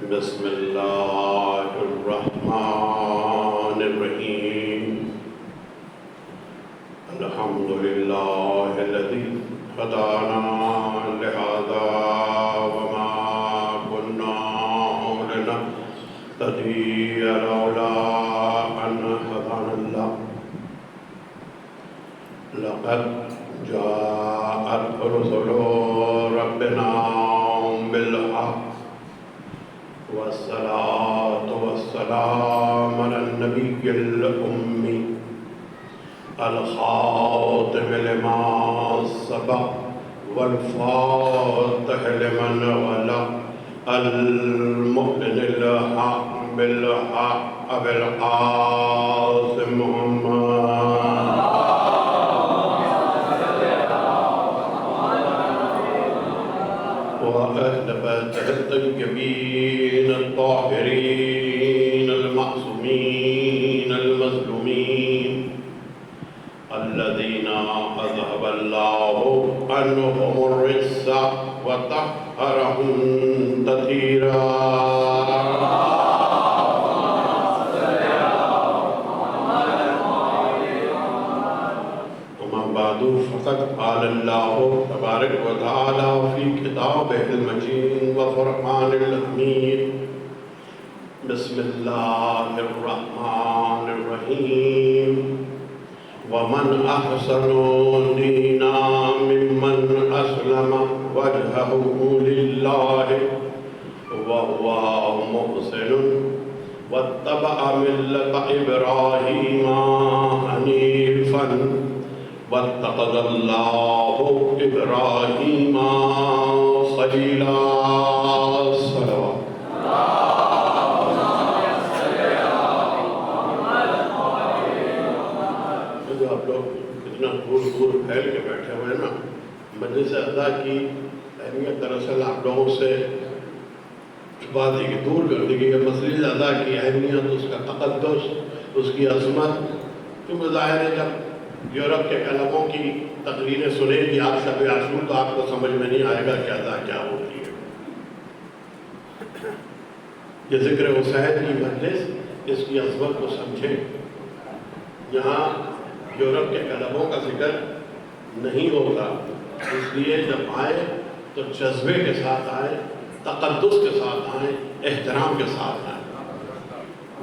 بسم اللہ الرحمن الرحیم الحمد للہ الذی ہدانا لہذا وما كنا لنهتدی لولا ان ہدانا اللہ لقد جاءت رسل ربنا بالحق والصلاة والسلام على النبي الأمي الخاتم لما سبق والفاتح لمن ولق المؤمن الحق بالحق بالقاسم محمد وأهل بيته الطيبين الطاهرين المعصومين المظلومين الذين أذهب الله عنهم الرجس وطهرهم تطهيرا فقد قال الله تبارك وتعالى في كتابه المجيد وفرقان الحميد بسم الله الرحمن الرحيم ومن أحسن دينا ممن أسلم وجهه لله وهو محسن واتبع ملة إبراهيم حنيفا واتخذ الله إبراهيم خليلا صلوات آپ لوگ اتنا دور دور پھیل کے بیٹھے ہوئے ہیں نا مجلس اعضاء کی اہمیت دراصل آپ لوگوں سے چھپا دی گئی دور کر دی گئی مجلس اعضاء کی اہمیت اس کا تقدس اس کی عظمت کیونکہ ظاہر ہے جب یورپ کے کلموں کی تقریریں سنیں گی آپ شب عاشور تو آپ کو سمجھ میں نہیں آئے گا کیا ہوتی ہے یہ ذکر حسین کی مجلس اس کی عظمت کو سمجھیں یہاں یورپ کے کلموں کا ذکر نہیں ہوگا اس لیے جب آئے تو جذبے کے ساتھ آئے تقدس کے ساتھ آئے احترام کے ساتھ آئے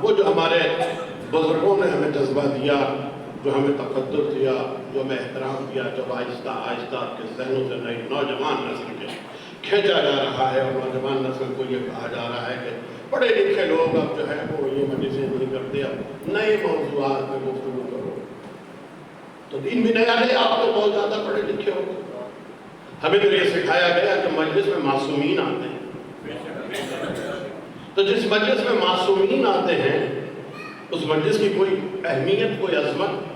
وہ جو ہمارے بزرگوں نے ہمیں جذبہ دیا جو ہمیں تقدس دیا جو ہمیں احترام دیا جب آہستہ آہستہ آپ کے ذہنوں سے نئی نوجوان نسل کے کھینچا جا رہا ہے اور نوجوان نسل کو یہ کہا جا رہا ہے کہ پڑھے لکھے لوگ اب جو ہے وہ یہ مجلسیں نہیں کرتے اب نئے موضوعات میں گفتگو کرو تو دین بھی نیا نہیں آپ تو بہت زیادہ پڑھے لکھے ہو ہمیں تو یہ سکھایا گیا کہ مجلس میں معصومین آتے ہیں تو جس مجلس میں معصومین آتے ہیں اس مجلس کی کوئی اہمیت کوئی عظمت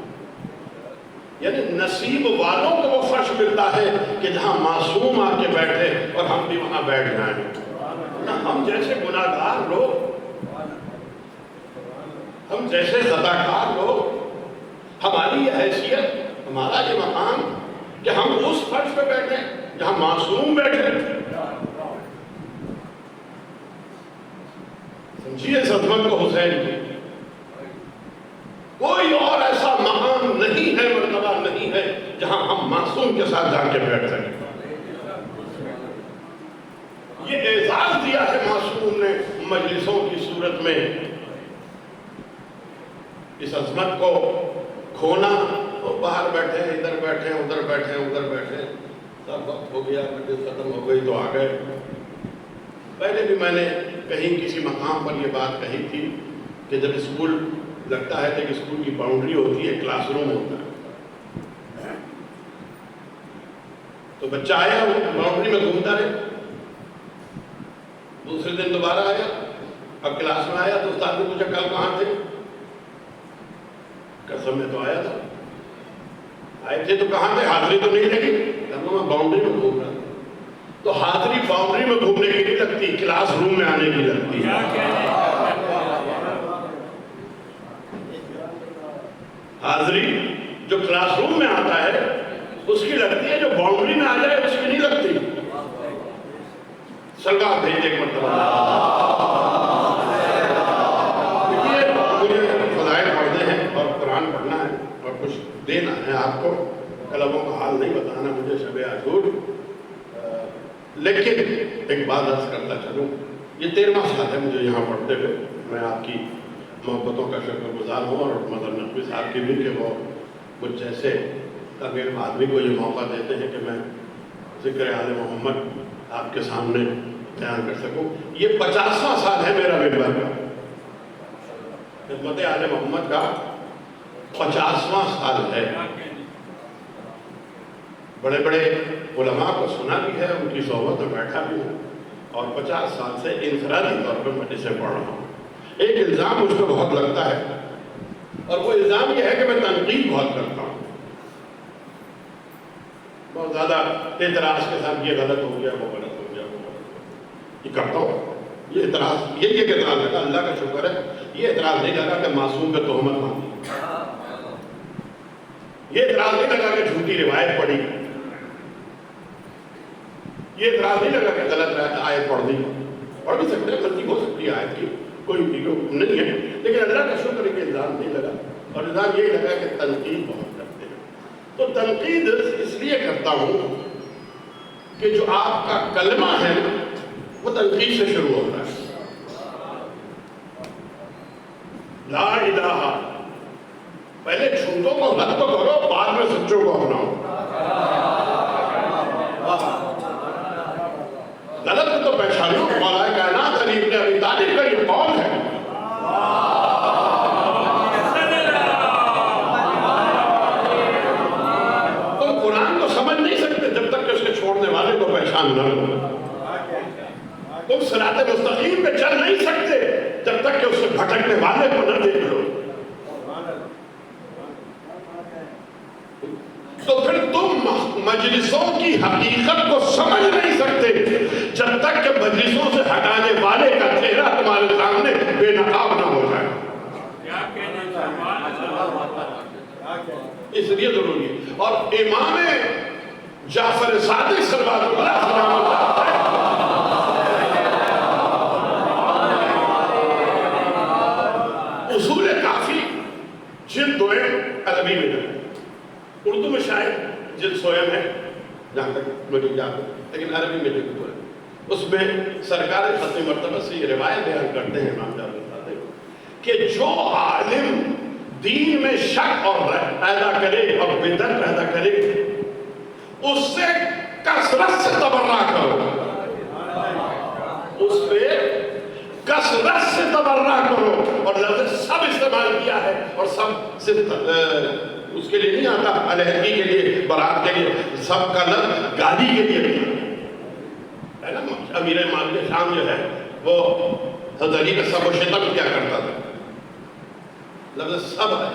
یعنی نصیب والوں کو وہ فرش ملتا ہے کہ جہاں معصوم آ کے بیٹھے اور ہم بھی وہاں بیٹھ جائیں ہم جیسے گناہگار لوگ ہم جیسے خطاکار لوگ ہماری یہ حیثیت ہمارا یہ مقام کہ ہم اس فرش پہ بیٹھیں جہاں معصوم بیٹھے سمجھیے اس عظمت کو حسین کی کوئی اور ایسا مقام نہیں ہے مرتبہ نہیں ہے جہاں ہم معصوم کے ساتھ جا کے بیٹھ سکیں یہ اعزاز دیا ہے معصوم نے مجلسوں کی صورت میں اس عظمت کو کھونا وہ باہر بیٹھے ادھر بیٹھے ادھر بیٹھے ادھر بیٹھے سب وقت ہو گیا مجلس ختم ہو گئی تو آ گئے پہلے بھی میں نے کہیں کسی مقام پر یہ بات کہی تھی کہ جب اسکول لگتا ہے کہ اسکول کی باؤنڈری ہوتی ہے کلاس روم ہوتا ہے تو بچہ آیا وہ باؤنڈری میں گھومتا رہے دوسرے دن دوبارہ آیا اب کلاس میں آیا تو استاد نے پوچھا کل کہاں تھے قسم میں تو آیا تھا آئے تھے تو کہاں تھے حاضری تو نہیں لگی میں باؤنڈری میں گھوم رہا تھا تو حاضری باؤنڈری میں گھومنے کی نہیں لگتی کلاس روم میں آنے کی لگتی ہے حاضری جو کلاس روم میں آتا ہے اس کی لگتی ہے، جو باؤنڈری میں آ جائے اس کی نہیں لگتی۔ سرکار بھیج ایک مرتبہ کچھ دینا ہے آپ کو. قلموں کا حال نہیں بتانا مجھے شب عاشور، لیکن ایک بات عرض کرتا چلوں، یہ 13واں سال ہے مجھے یہاں پڑھتے ہوئے. میں آپ کی محبتوں کا شکر گزار ہوں، اور مدر نقوی صاحب کی بھی کہ وہ مجھ جیسے طویل آدمی کو یہ موقع دیتے ہیں کہ میں ذکر آل محمد آپ کے سامنے بیان کر سکوں. یہ 50واں سال ہے میرا ممبر کا، خدمت آل محمد کا 50واں سال ہے. بڑے بڑے علماء کو سنا بھی ہے، ان کی صحبت میں بیٹھا بھی ہوں، اور 50 سال سے انفرادی طور پر میں اسے پڑھ رہا ہوں. ایک الزام مجھ کو بہت لگتا ہے، اور وہ الزام یہ ہے کہ میں تنقید بہت کرتا ہوں، بہت زیادہ اعتراض کے ساتھ یہ غلط ہو گیا، وہ غلط ہو گیا، وہ غلط ہو گیا، یہ کرتا ہوں. یہ اعتراض، یہ اعتراض لگا، اللہ کا شکر ہے یہ اعتراض نہیں لگا کہ معصوم پہ تہمت باندھی، یہ اعتراض نہیں لگا کہ جھوٹی روایت پڑھی، یہ اعتراض نہیں لگا کہ غلط آیت پڑھ دی. پڑھ بھی سکتے ہیں، غلطی ہو سکتی ہے آیت کی، کوئی نہیں ہے، لیکن اللہ کا شکر ہے کہ الزام نہیں لگا. اور الزام یہ لگا کہ تنقید بہت کرتے ہیں. تو تنقید اس لیے کرتا ہوں کہ جو آپ کا کلمہ ہے وہ تنقید سے شروع ہوتا ہے. لا الہ، پہلے جھوٹوں کو رد تو کرو، بعد میں سچوں کو اپناؤ. غلط تو پہچانو. مولا کائنات علی ابن ابی طالب کا یہ قول ہے. تم قرآن کو سمجھ نہیں سکتے جب تک کہ اس کے چھوڑنے والے کو پہچان نہ لو. تم صراط مستقیم پہ چل نہیں سکتے جب تک کہ اس سے بھٹکنے والے کو نہ دیکھ لو. تو پھر تم مجلسوں کی حقیقت کو سمجھ نہیں سکتے جب تک کہ مجلسوں سے ہٹانے والے کا چہرہ تمہارے سامنے بے نقاب نہ ہو جائے. اس لیے ضروری ہے. اور امام جعفر صادق صلوات اللہ علیہ اصول کافی جلد دوئے عربی میں ہے، اردو میں شاید جلد سویم ہے جہاں تک مجھے یاد ہے، لیکن عربی میں جلد دوئے. اس میں سرکار ختم مرتبہ سے یہ روایت بیان کرتے ہیں امام جعفر صادق کہ جو عالم دین میں شک اور پیدا کرے اور بدعت پیدا کرے اس سے کثرت سے تبرہ کرو، اس پہ کثرت سے تبرہ کرو. اور لفظ سب استعمال کیا ہے، اور سب صرف اس کے لیے نہیں آتا علیحدگی کے لیے، برات کے لیے، سب کا لفظ گالی کے لیے نہیں ہے نا. امیر مالک شام جو ہے وہ حضرت علی کا سب و شتم کیا کرتا تھا. لفظ سب ہے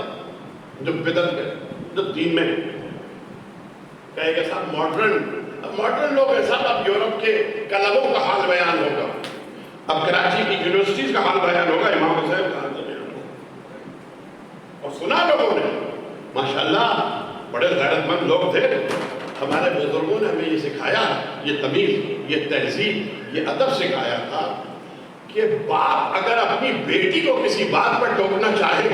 جو بدعت ہے، جو دین میں کہے گا صاحب ماڈرن لوگ ہیں صاحب. اب یورپ کے کلبوں کا حال بیان ہوگا، اب کراچی کی یونیورسٹیز کا حال بیان ہوگا، امام حسین کا حال بیان ہوگا. اور سنا لوگوں نے ماشاءاللہ بڑے غیرت مند لوگ تھے. ہمارے بزرگوں نے ہمیں یہ سکھایا، یہ تمیز، یہ تہذیب، یہ ادب سکھایا تھا کہ باپ اگر اپنی بیٹی کو کسی بات پر ٹوکنا چاہے،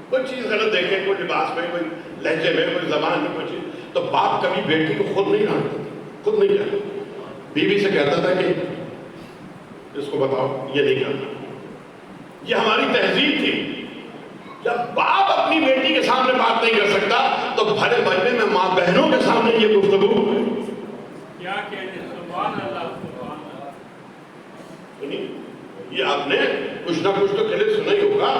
کوئی چیز غلط دیکھے، کوئی لباس میں، کوئی لہجے میں، کوئی زبان میں کوئی چیز، تو باپ کبھی بیٹی کو خود نہیں ڈانٹتا تھا، خود نہیں کہتا. بیوی سے کہتا تھا کہ اس کو بتاؤ یہ نہیں کرنا. یہ ہماری تہذیب تھی. جب باپ اپنی بیٹی کے سامنے بات نہیں کر سکتا تو بھرے مجمع میں ماں بہنوں کے سامنے یہ گفتگو کیا کہنے. سبحان اللہ، سبحان اللہ. یہ آپ نے کچھ نہ کچھ تو کلپ سنا ہی ہوگا.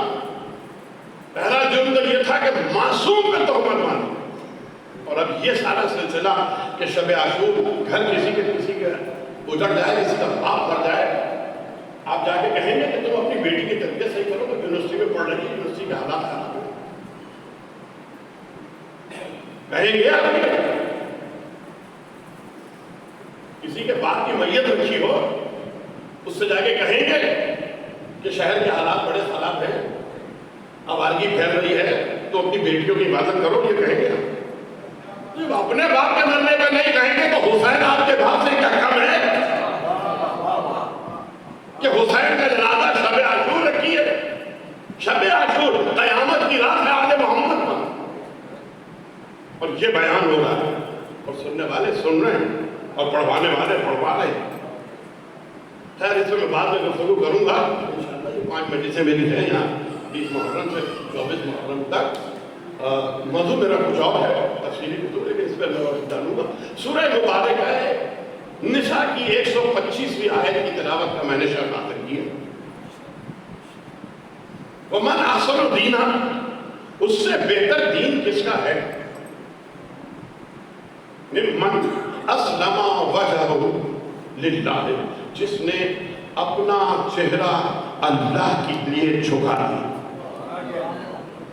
پہلا جرم تو یہ تھا کہ معصوم پہ تہمت مانی. اور اب یہ سارا سلسلہ کہ شب عاشور گھر کسی کے اجڑ جائے، کسی کا باپ مر جائے، آپ جا کے کہیں گے کہ تم اپنی بیٹی کی تربیت صحیح کرو کہ یونیورسٹی میں پڑھ رہی ہے، یونیورسٹی کے حالات خراب ہیں، کہیں گے آپ کسی کے باپ کی میت رکھی ہو اس سے جا کے کہیں گے کہ شہر کے حالات بڑے خراب ہیں، آوارگی پھیل رہی ہے، تو اپنی بیٹیوں کی حفاظت کرو، یہ کہیں گے. جب اپنے باپ کے مرنے پہ نہیں کہیں گے تو حسین آپ کے باپ سے کیا کم ہے کہ حسین کا جنازہ شب عاشور رکھی ہے. شب عاشور قیامت کی رات ہے آل محمد پر. یہ بیان ہو رہا ہے اور سننے والے سن رہے ہیں اور پڑھوانے والے پڑھوا رہے ہیں. خیر اس میں بعد میں گفتگو کروں گا انشاءاللہ. یہ 5 مجلسیں میری ہیں یہاں 20 محرم سے 24 محرم تک. موضوع میرا کچھ اور ہے تفصیلی کتب، لیکن اس پہ میں روشنی ڈالوں گا. سورہ مبارک ہے نساء کی 125ویں آیت کی تلاوت کا میں نے شرح حاصل کی ہے. وَمَنْ أَحْسَنُ دِينًا، اس سے بہتر دین کس کا ہے؟ مِمَّنْ أَسْلَمَ وَجْهَهُ لِلَّهِ، جس نے اپنا چہرہ اللہ کے لیے جھکا دیا،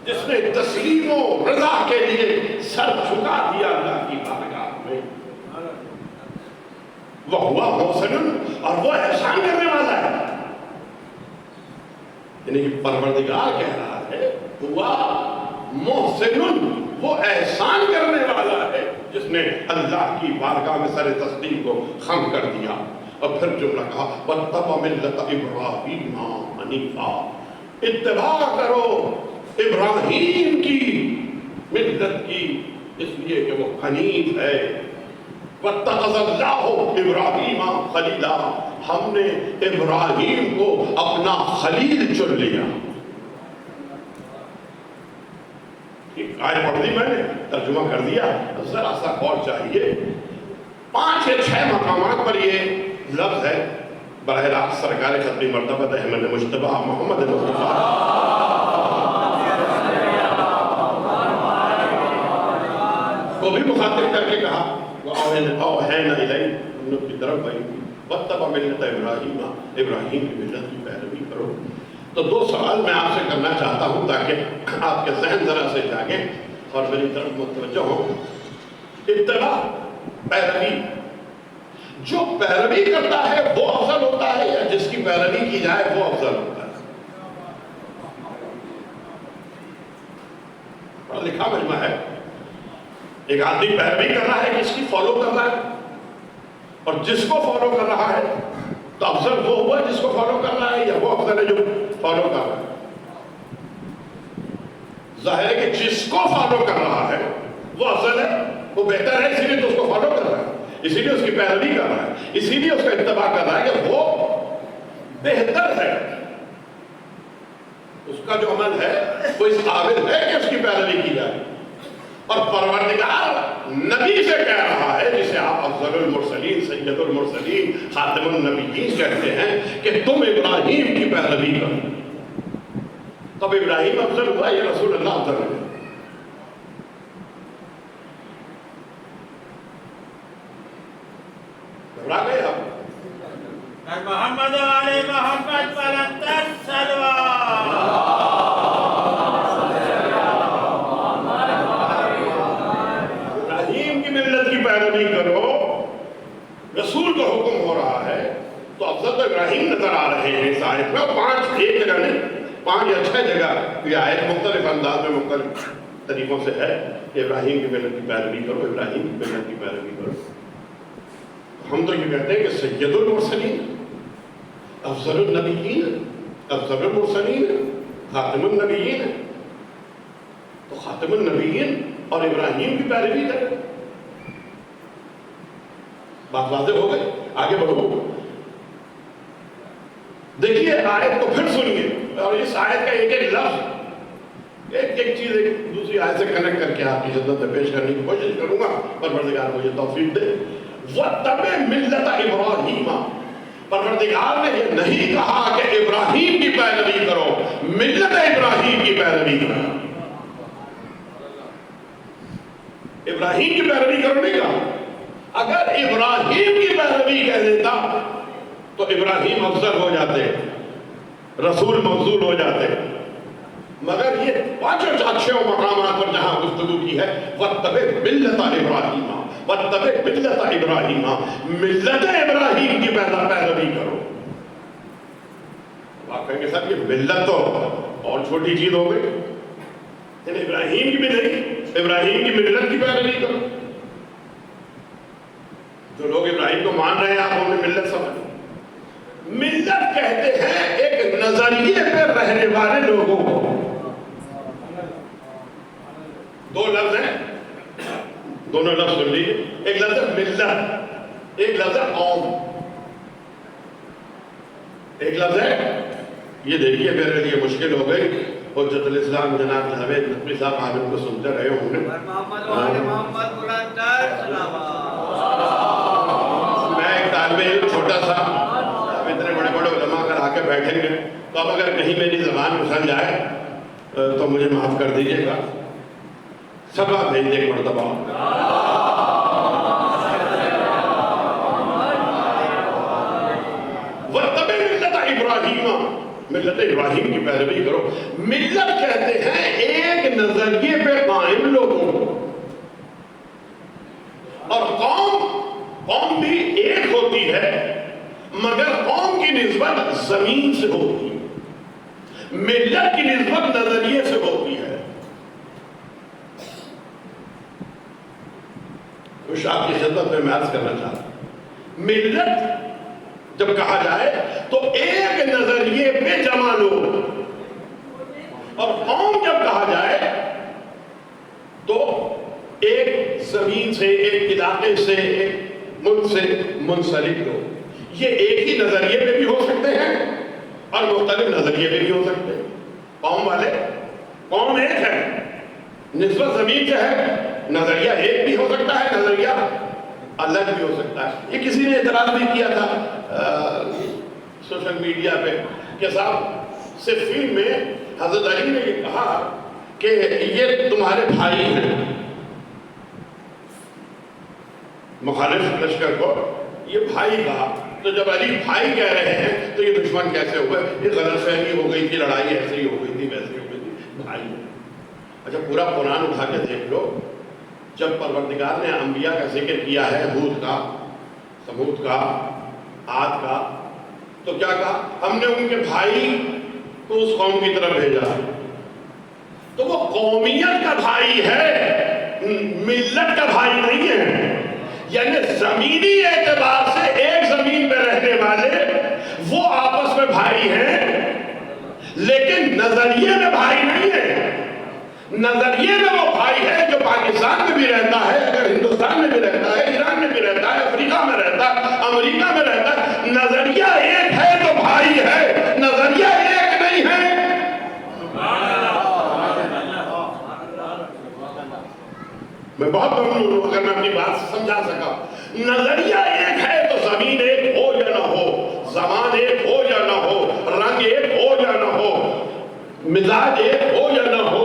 جس نے تسلیم و رضا کے لیے سر جھکا دیا اللہ کی بارگاہ میں. وَهُوَ مُحْسِنٌ، اور وہ احسان کرنے والا ہے. یعنی پروردگار کہہ رہا ہے ہوا محسن، وہ احسان کرنے والا ہے جس نے اللہ کی بارگاہ میں سر تسلیم کو خم کر دیا. اور پھر جملہ کہا وَاتَّبَعَ مِلَّةَ إِبْرَاهِيمَ حَنِيفًا، اتباع کرو ابراہیم کی ملت کی، اس لیے کہ وہ حنیف ہے. وَاتَّخَذَ اللَّهُ إِبْرَاهِيمَ خَلِيلًا، ہم نے ابراہیم کو اپنا خلیل چن لیا. آیت پڑھ دی میں نے، ترجمہ کر دیا. ذرا سا اور چاہیے. 5 یا 6 مقامات پر یہ لفظ ہے. براہ راست سرکار ختمی مرتبہ احمد مجتبیٰ محمد مصطفیٰ کو بھی مخاطب کر کے کہا وَأَوْحَيْنَا إِلَيْكَ، ہم نے کی طرف بھائی وَاتَّبَعْ مِلَّةَ إِبْرَاهِيمَ، ابراہیم کی ملت کی پیروی کرو. تو 2 سوال میں آپ سے کرنا چاہتا ہوں تاکہ آپ کے ذہن ذرا سے جاگیں اور میری طرف متوجہ ہو. اتباع، پیروی، جو پیروی کرتا ہے وہ افضل ہوتا ہے یا جس کی پیروی کی جائے وہ افضل ہوتا ہے؟ پڑھا لکھا مجمع ہے. ایک آدمی پیروی کر رہا ہے کس کی فالو کر رہا ہے، اور جس کو فالو کر رہا ہے تو افضل وہ ہوا جس کو فالو کر رہا ہے یا وہ افضل ہے جو فالو کر رہا ہے؟ ظاہر ہے کہ جس کو فالو کر رہا ہے وہ افضل ہے، وہ بہتر ہے، اسی لیے تو اس کو فالو کر رہا ہے، اسی لیے اس کی پیروی کر رہا ہے، اسی لیے اس کا اتباع کر رہا ہے کہ وہ بہتر ہے. اس کا جو عمل ہے وہ اس قابل ہے کہ اس کی پیروی کی جائے. اور پروردگار نبی سے کہہ رہا ہے جسے آپ افضل المرسلین، سید المرسلین، خاتم النبیین کہتے ہیں کہ تم ابراہیم کی پیروی کرو. تب ابراہیم افضل ہوا یا رسول اللہ افضل ہے؟ گھبرا گئے آپ؟ محمد علیہ محمد فلنتر سلوہ. پیروی کرو، رسول کا حکم ہو رہا ہے تو افضل تو ابراہیم نظر آ رہے ہیں اس آیت میں. 5 ایک جگہ نہیں 5 یا 6 جگہ یہ آیت مختلف انداز میں مختلف طریقوں سے ہے کہ ابراہیم کی ملت کی پیروی کرو، ابراہیم کی ملت کی پیروی کرو. ہم تو یہ کہتے ہیں کہ سید المرسلین، افضل النبیین، افضل المرسلین، خاتم النبیین. تو خاتم النبیین اور ابراہیم کی پیروی کریں. بات واضح ہو گئی. آگے بڑھو. دیکھیے آیت کو پھر سنیے اور اس آیت کا ایک ایک لفظ ایک ایک چیز ایک دوسری آیت سے کنیکٹ کر کے آپ کی خدمت میں پیش کرنے کی کوشش کروں گا. پروردگار مجھے توفیق دے. وَاتَّبِعْ مِلَّةَ إِبْرَاهِيمَ، پروردگار نے یہ نہیں کہا کہ ابراہیم کی پیروی کرو، ملت ابراہیم کی پیروی کرو. ابراہیم کی پیروی کرو نہیں کہا. اگر ابراہیم کی پیروی کہہ دیتا تو ابراہیم افضل ہو جاتے، رسول مفضول ہو جاتے. مگر یہ 5 مقامات پر جہاں گفتگو کی ہے وَاتَّبِعْ مِلَّةَ إِبْرَاهِيمَ، وَاتَّبِعْ مِلَّةَ إِبْرَاهِيمَ، ملت ابراہیم کی پیروی کرو. آپ کہیں گے صاحب یہ ملت تو اور چھوٹی چیز ہو گئی، یعنی ابراہیم کی بھی نہیں، ابراہیم کی ملت کی پیروی کرو. جو لوگ ابراہیم کو مان رہے ہیں آپ انہیں ملت سمجھ. ملت کہتے ہیں ایک نظریے پہ رہنے والے لوگوں کو. 2 لفظ ہیں ملت، ایک لفظ ہے قوم، ایک لفظ ہے، یہ دیکھیے میرے لیے مشکل ہو گئی، حجت الاسلام جناب جاوید نقوی صاحب آپ ان کو سنتے رہے ہوں گے، میں ایک طالب علم چھوٹا سا، اب اتنے بڑے بڑے علماء کر آ کے بیٹھیں گے تو اب اگر کہیں میری زبان پھسل جائے تو مجھے معاف کر دیجیے گا، سب آپ بھیج دیں ایک مرتبہ۔ وَاتَّبِعْ مِلَّتَ إِبْرَاهِيمَ، ملت ابراہیم کی پیروی کرو۔ ملت کہتے ہیں ایک نظریے پہ قائم لوگوں کو، اور قوم بھی ایک ہوتی ہے مگر قوم کی نسبت زمین سے ہوتی ہے، ملت کی نسبت نظریے سے ہوتی ہے۔ کچھ آپ کی خدمت میں میں عرض کرنا چاہتا ہوں، ملت جب کہا جائے تو ایک نظریے پہ جمع لوگ، اور قوم جب کہا جائے تو ایک زمین سے، ایک علاقے سے، ایک ملک سے منسلک لوگ، یہ ایک ہی نظریے پہ بھی ہو سکتے ہیں اور مختلف نظریے پہ بھی ہو سکتے ہیں۔ قوم والے، قوم ایک ہے، نسبت زمین سے ہے، نظریہ ایک بھی ہو سکتا ہے، نظریہ الگ بھی ہو سکتا ہے۔ یہ کسی نے اعتراض بھی کیا تھا سوشل میڈیا پہ کہ صاحب صفین میں حضرت علی نے یہ کہا کہ یہ تمہارے بھائی ہیں، مخالف لشکر کو یہ بھائی کہا، تو جب علی بھائی کہہ رہے ہیں تو یہ دشمن کیسے ہوئے؟ یہ غلط فہمی ہو گئی تھی، لڑائی ایسے ہی ہو گئی تھی، ویسے ہو گئی تھی، بھائی ہیں۔ اچھا پورا قرآن اٹھا کے دیکھ لو، جب پروردگار نے انبیاء کا ذکر کیا ہے، ہود کا، سمود کا، عاد کا، تو کیا کہا؟ ہم نے ان کے بھائی کو اس قوم کی طرف بھیجا، تو وہ قومیت کا بھائی ہے، ملت کا بھائی نہیں ہے۔ یعنی زمینی اعتبار سے ایک زمین پہ رہنے والے وہ آپس میں بھائی ہیں، لیکن نظریے میں بھائی نہیں ہیں۔ نظریے میں وہ بھائی ہے جو پاکستان میں بھی رہتا ہے، اگر ہندوستان میں بھی رہتا ہے، ایران میں بھی رہتا ہے، افریقہ میں رہتا ہے، امریکہ میں رہتا ہے، نظریہ ایک ہے تو بھائی ہے، نظریہ ایک نہیں ہے۔ میں بہت ممنون ہوں اگر میں اپنی بات سمجھا سکا۔ نظریہ ایک ہے تو زمین ایک ہو یا نہ ہو، زمان ایک ہو یا نہ ہو، رنگ ایک ہو یا نہ ہو، مزاج ایک ہو یا نہ ہو،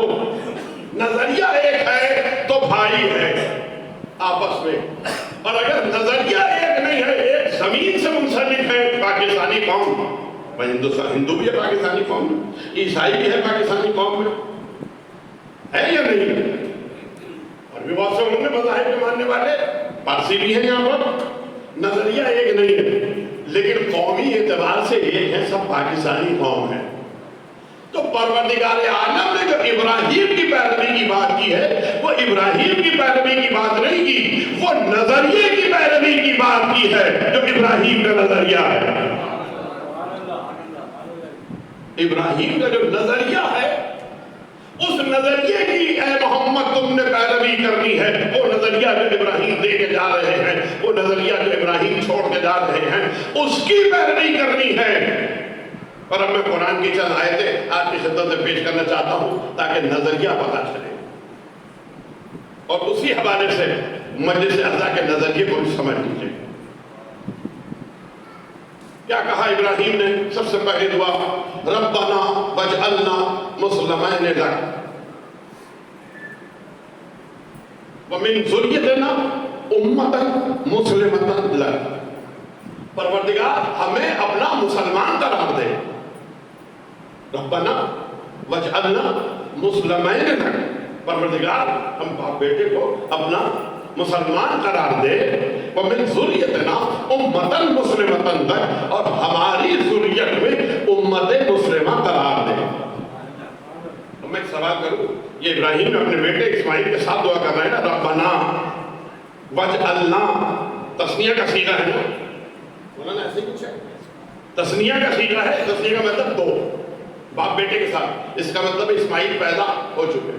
نظریہ ایک ہے تو بھائی ہے آپس میں۔ اور اگر نظریہ ایک نہیں ہے، ایک زمین سے منسلک ہے، پاکستانی قوم، ہندو بھی ہے پاکستانی قوم میں، عیسائی بھی ہے پاکستانی قوم میں، ہے یا نہیں؟ اور بھی بہت سے ہوں گے مذاہب کے ماننے والے، پارسی بھی ہیں یہاں پر، نظریہ ایک نہیں ہے، لیکن قومی اعتبار سے ایک ہے، سب پاکستانی قوم ہے۔ تو پروردگار عالم نے جو ابراہیم کی پیروی کی بات کی ہے، وہ ابراہیم کی پیروی کی بات نہیں کی، وہ نظریے کی پیروی کی بات کی ہے جو ابراہیم کا نظریہ ہے۔ ابراہیم کا جو نظریہ ہے، اس نظریے کی اے محمد تم نے پیروی کرنی ہے، وہ نظریہ جو ابراہیم دے کے جا رہے ہیں، وہ نظریہ جو ابراہیم چھوڑ کے جا رہے ہیں، اس کی پیروی کرنی ہے۔ اور اب میں قرآن کی چند آیتیں آپ کی خدمت میں پیش کرنا چاہتا ہوں تاکہ نظریہ پتہ چلے، اور اسی حوالے سے مجلس اعلیٰ کے نظریے کو بھی سمجھ لیجیے۔ کیا کہا ابراہیم نے؟ سب سے پہلے دعا، ربنا واجعلنا مسلمین لک ومن ذریتنا امتا مسلمتا لک۔ پروردگار ہمیں اپنا مسلمان قرار دے، ربنا واجعلنا مسلمین لک، پروردگار ہم باپ بیٹے کو اپنا مسلمان قرار دے، ومن ذریتنا امتا مسلمتا لک، اور ہماری ذریت میں امت مسلمہ قرار دے۔ میں ایک سوال کروں، یہ ابراہیم نے اپنے بیٹے اسماعیل کے ساتھ دعا کر رہے ہیں نا، ربنا واجعلنا، تثنیہ کا صیغہ ہے نا، مولانا ایسے کچھ ہے، تثنیہ کا صیغہ ہے، تثنیہ کا مطلب دو، باپ بیٹے کے ساتھ، اس کا مطلب اسماعیل پیدا ہو چکے،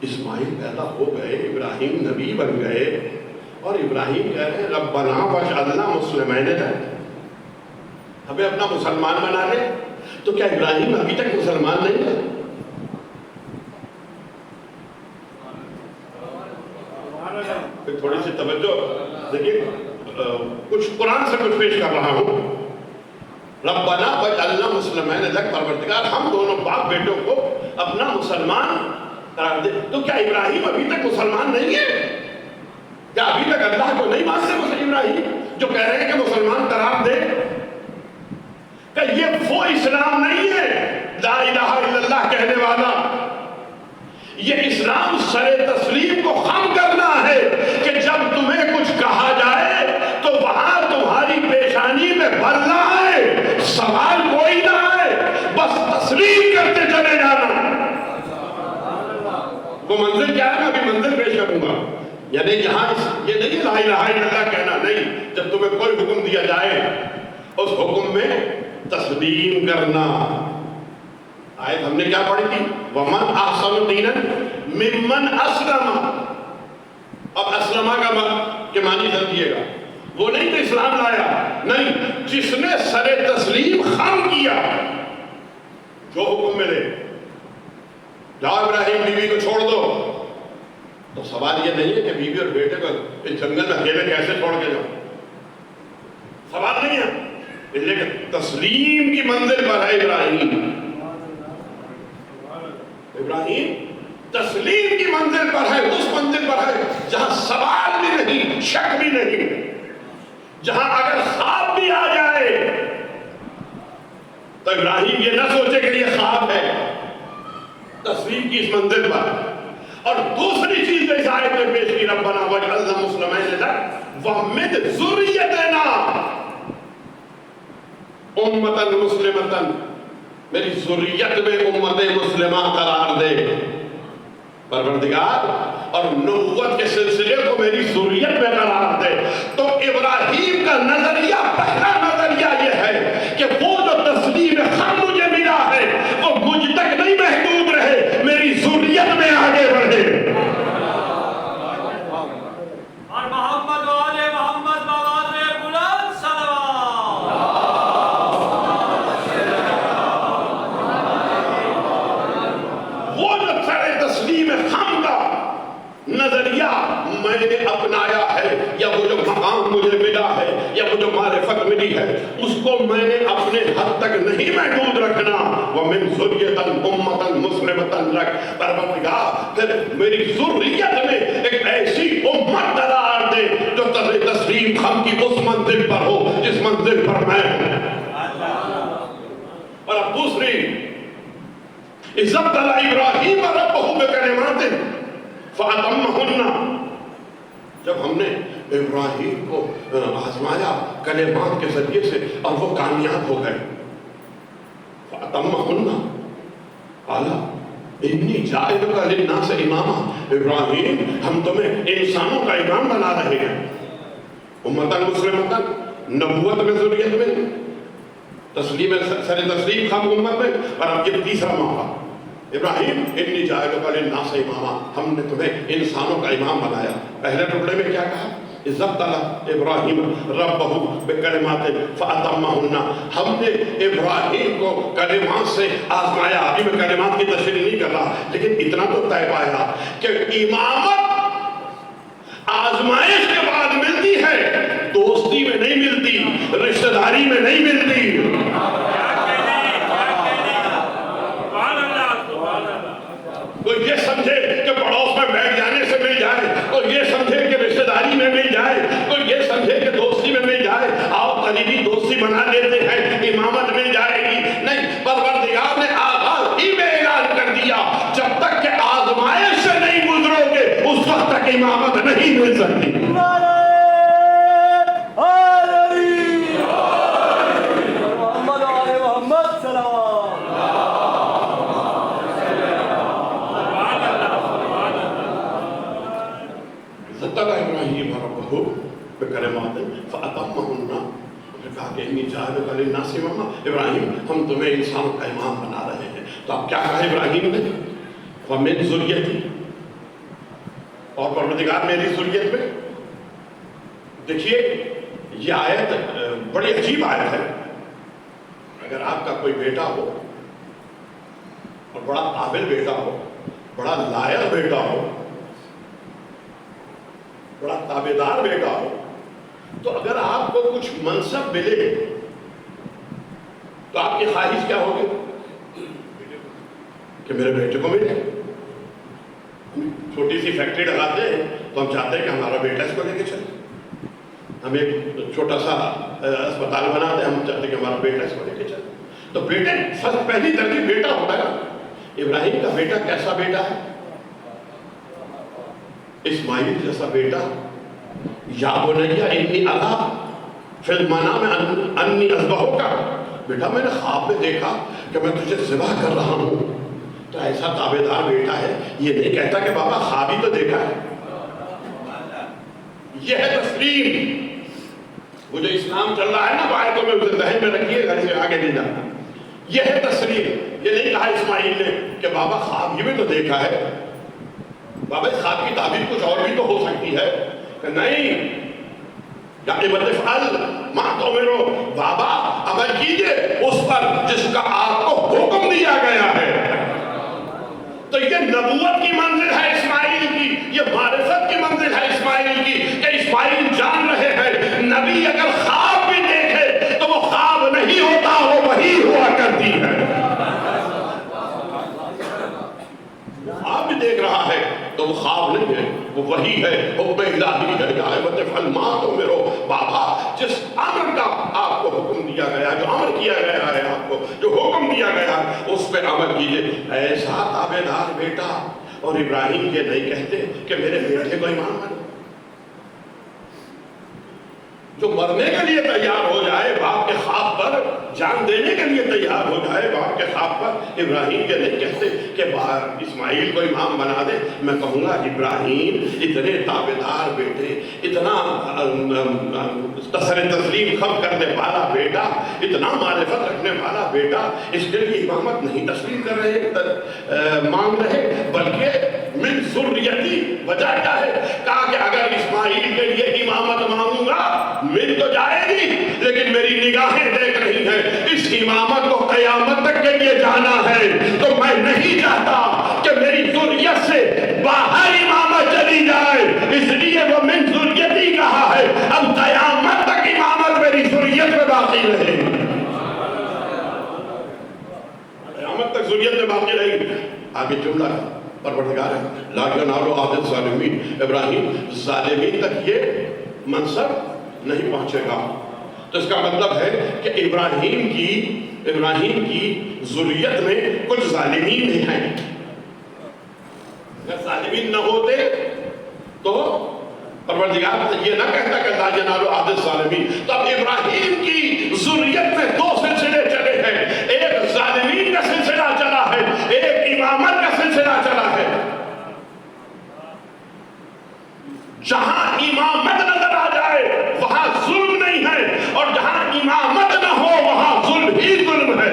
اسماعیل پیدا ہو گئے، ابراہیم نبی بن گئے، اور ابراہیم کہہ رہے ہیں ربنا وجعلنا مسلمین لک، ہمیں اپنا مسلمان بنا لے. تو کیا ابراہیم ابھی تک مسلمان نہیں ہے؟ پھر تھوڑی سی توجہ دیکھیے، کچھ قرآن سے کچھ پیش کر رہا ہوں. ربنا وجعلنا مسلمین لک، پروردگار ہم دونوں باپ بیٹوں کو اپنا مسلمان قرار دے. تو کیا ابراہیم ابھی تک مسلمان نہیں ہے؟ کیا ابھی تک اللہ کو نہیں مانتے ابراہیم جو کہہ رہے ہیں کہ مسلمان قرار دے؟ کہ یہ وہ اسلام نہیں ہے لا الہ الا اللہ کہنے والا. یہ اسلام سر تسلیم کو خم کرنا ہے کہ جب تمہیں کچھ کہا جائے تو وہاں تمہاری پیشانی میں بھر نہ آئے، سوال کوئی نہ آئے، بس تسلیم کرتے چلے جانا. وہ منزل کیا ہے؟ میں ابھی منزل پیش کروں گا. یعنی یہاں یہ نہیں لا الہ الا اللہ کہنا نہیں، جب تمہیں کوئی حکم دیا جائے اس حکم میں تسلیم کرنا. آیت ہم نے کیا پڑھی تھی؟ وَمَنْ أَحْسَنُ دِينًا مِمَّنْ أَسْلَمَ. اب اسلمہ کے معنی سمجھیے گا، وہ نہیں تو اسلام لایا، نہیں، جس نے سر تسلیم خم کیا. جو حکم ملے جاؤ ابراہیم بیوی کو چھوڑ دو، تو سوال یہ نہیں ہے کہ بیوی اور بیٹے کو اس جنگل میں اکیلے کیسے چھوڑ کے جاؤ، سوال نہیں ہے، لیکن تسلیم کی منزل پر ہے ابراہیم. ابراہیم تسلیم کی منزل پر ہے، اس منزل پر ہے جہاں سوال بھی نہیں، شک بھی نہیں، جہاں اگر خواب بھی آ جائے تو ابراہیم یہ نہ سوچے کہ یہ خواب ہے. تسلیم کی اس منزل پر. اور دوسری چیز اس آیت میں پیش کی ربنا وجعلنا مسلمین لک ومن ذریتنا امتا مسلمتا، میری ذریت میں امت مسلمہ قرار دے پروردگار، اور نبوت کے سلسلے کو میری ذریت میں قرار دے. تو ابراہیم کا نظریہ، پہلا نظریہ یہ ہے کہ وہ جو تسلیم خم مجھے ملا ہے وہ مجھ تک نہیں محدود رہے، میری ذریت میں آگے بڑھے. اور محمد و آل محمد بآواز بلند صلوات. وہ جو سر تسلیم خم کا نظریہ میں نے اپنایا ہے، یا وہ جو مقام مجھے ملا ہے، یا وہ جو معرفت ملی ہے، اس کو میں نے اپنے حد تک نہیں محدود رکھنا. وَمِن ذُرِّيَّةً أُمَّةً مُسْلِمَةً لَكَ، پروردگار پھر میری ذریت میں ایک ایسی امت قرار دے جو تسلیم خم کی اس منزل پر ہو جس منزل پر میں ہوں. اور اب دوسری، اِذْ ابْتَلَىٰ إِبْرَاهِيمَ رَبَّهُ بِكَلِمَاتٍ فَأَتَمَّهُنَّ، جب ہم نے ابراہیم کو آزمایا کلمات کے ذریعے سے اور وہ کامیاب ہو گئے. فَأَتَمَّهُنَّ قَالَ إِنِّي جَاعِلُكَ لِلنَّاسِ إِمَامًا، ابراہیم ہم تمہیں انسانوں کا امام بنا رہے ہیں. امتاً مسلمتاً، نبوت میں ذریت میں، تسلیم سر تسلیم خم امت میں. اور اب یہ تیسرا موقع، ابراہیم انی جاعلک للناس اماما، ہم نے تمہیں انسانوں کا امام بنایا. پہلے ٹکڑے میں کیا کہا؟ اذ ابتلی ابراہیم ربہ بکلمات فاتمہن، ہم نے ابراہیم کو کلمات سے آزمایا. ابھی میں کلمات کی تشریح نہیں کر رہا، لیکن اتنا تو طے پایا کہ امامت آزمائش کے بعد ملتی ہے، دوستی میں نہیں ملتی، رشتہ داری میں نہیں ملتی. کوئی یہ سمجھے کہ پڑوس میں بیٹھ جانے سے مل جائے، کوئی یہ سمجھے کہ رشتہ داری میں مل جائے، کوئی یہ سمجھے کہ دوستی میں مل جائے. آؤ قریبی دوستی بنا لیتے ہیں، امامت مل جائے گی. نہیں، پروردگار نے آغاز ہی میں اعلان کر دیا جب تک کہ آزمائش سے نہیں گزرو گے اس وقت تک امامت نہیں مل سکتی. ابراہیم ربہ بکلمات فاتمہن، کہا کہ انی جاعلک للناس اماما، ابراہیم ہم تمہیں انسانوں کا امام بنا رہے ہیں. تو اب کیا کہا ابراہیم نے؟ وَمِن ذُرِّيَّتِي، اور پروردگار میری ذریت میں دیکھیے یہ آیت بڑی عجیب آیت ہے. اگر آپ کا کوئی بیٹا ہو اور بڑا قابل بیٹا ہو, بڑا لائق بیٹا ہو, بڑا تابعدار بیٹا ہو, تو اگر آپ کو کچھ منصب ملے تو آپ کی خواہش کیا ہوگی کہ میرے بیٹے کو ملے. چھوٹی سی فیکٹری لگاتے ہیں تو ہم چاہتے ہیں کہ ہمارا بیٹا اس کو لے کے چلے. ہم ایک چھوٹا سا اسپتال بناتے ہیں, ہم چاہتے ہیں کہ ہمارا بیٹا اس کو لے کے چلے. تو بیٹے پہلی ترجیح بیٹا ہوتا ہے. ابراہیم کا بیٹا کیسا بیٹا ہے؟ اسماعیل جیسا بیٹا. یا بنی انی ارا فی المنام انی اذبحک, بیٹا میں نے خواب میں دیکھا کہ میں تجھے ذبح کر رہا ہوں. تو ایسا تابعدار بیٹا ہے, یہ نہیں کہتا کہ بابا خواب ہی تو دیکھا ہے. یہ ہے تسلیم. وہ جو اسلام چل رہا ہے نا بھائی, تو میں اسے ذہن میں رکھیے, گھر سے آگے نہیں جانا. یہ ہے تسلیم. یہ نہیں کہا اسماعیل نے کہ بابا خواب یہ بھی تو دیکھا ہے, بابا اس خواب کی تعبیر کچھ اور بھی تو ہو سکتی ہے. کہ نہیں, یا ابتفعل ما تؤمرو, بابا عمل کیجئے اس پر جس کا آپ کو حکم دیا گیا ہے. تو یہ نبوت کی منزل ہے اسماعیل کی, یہ معرفت کی منزل ہے اسماعیل کی, کہ اسماعیل جان رہے ہیں نبی اگر خواب بھی دیکھے تو وہ خواب نہیں ہوتا, وہ وحی ہوا کرتی ہے. خواب بھی دیکھ رہا ہے تو وہ خواب نہیں ہے, وہ وحی ہے, حکم الہی ہے. یا ابتفعل ما تؤمرو, بابا جس امر کا آپ کو حکم دیا گیا, جو امر کیا گیا ہے آپ کو, جو حکم دیا گیا اس پہ عمل کیجئے. ایسا تابعدار بیٹا. اور ابراہیم یہ نہیں کہتے کہ میرے بیٹے کو امام بنو. جو مرنے کے لیے تیار ہو جائے باپ کے خواب پر, جان دینے کے لیے تیار ہو جائے باپ کے خواب پر, ابراہیم یہ نہیں کہتے کہ اسماعیل کو امام بنا دے. میں کہوں گا ابراہیم اتنے تابعدار بیٹے, اتنا تسلیم خم کرنے والا بیٹا, اتنا معرفت رکھنے والا بیٹا, اس کے لیے امامت نہیں تسلیم کر رہے, مانگ رہے, بلکہ من ذریتی. وجہ کیا ہے؟ کہا کہ اگر اسماعیل کے لیے امامت مانگوں گا مل تو جائے گی, لیکن میری نگاہیں دیکھ رہی ہیں اس امامت کو قیامت تک کے لیے جانا ہے. تو میں نہیں چاہتا کہ میری ذریت سے باہر امامت چلی جائے, اس لیے وہ من ذریتی کہا ہے. اب قیامت تک امامت میری ذریت میں باقی رہے, قیامت تک ذریت میں باقی رہے گی. آگے جملہ پروردگار ہے لا ینال عہد الظالمین. ابراہیم ظالمین تک یہ منصب نہیں پہنچے گا. تو اس کا مطلب ہے کہ ابراہیم کی ذریت میں کچھ ظالمین نہیں ہیں. اگر ظالمین نہ ہوتے تو پروردگار یہ نہ کہتا کہ لا ینال عہد الظالمین. تو اب ابراہیم کی ذریت میں دو سلسلے چلے ہیں, ایک ظالمین کا سلسلہ چلا ہے, ایک امامت کا سلسلہ چلا ہے. جہاں امامت نظر آ جائے وہاں ظلم نہیں ہے, اور جہاں امامت نہ ہو وہاں ظلم ہی ظلم ہے.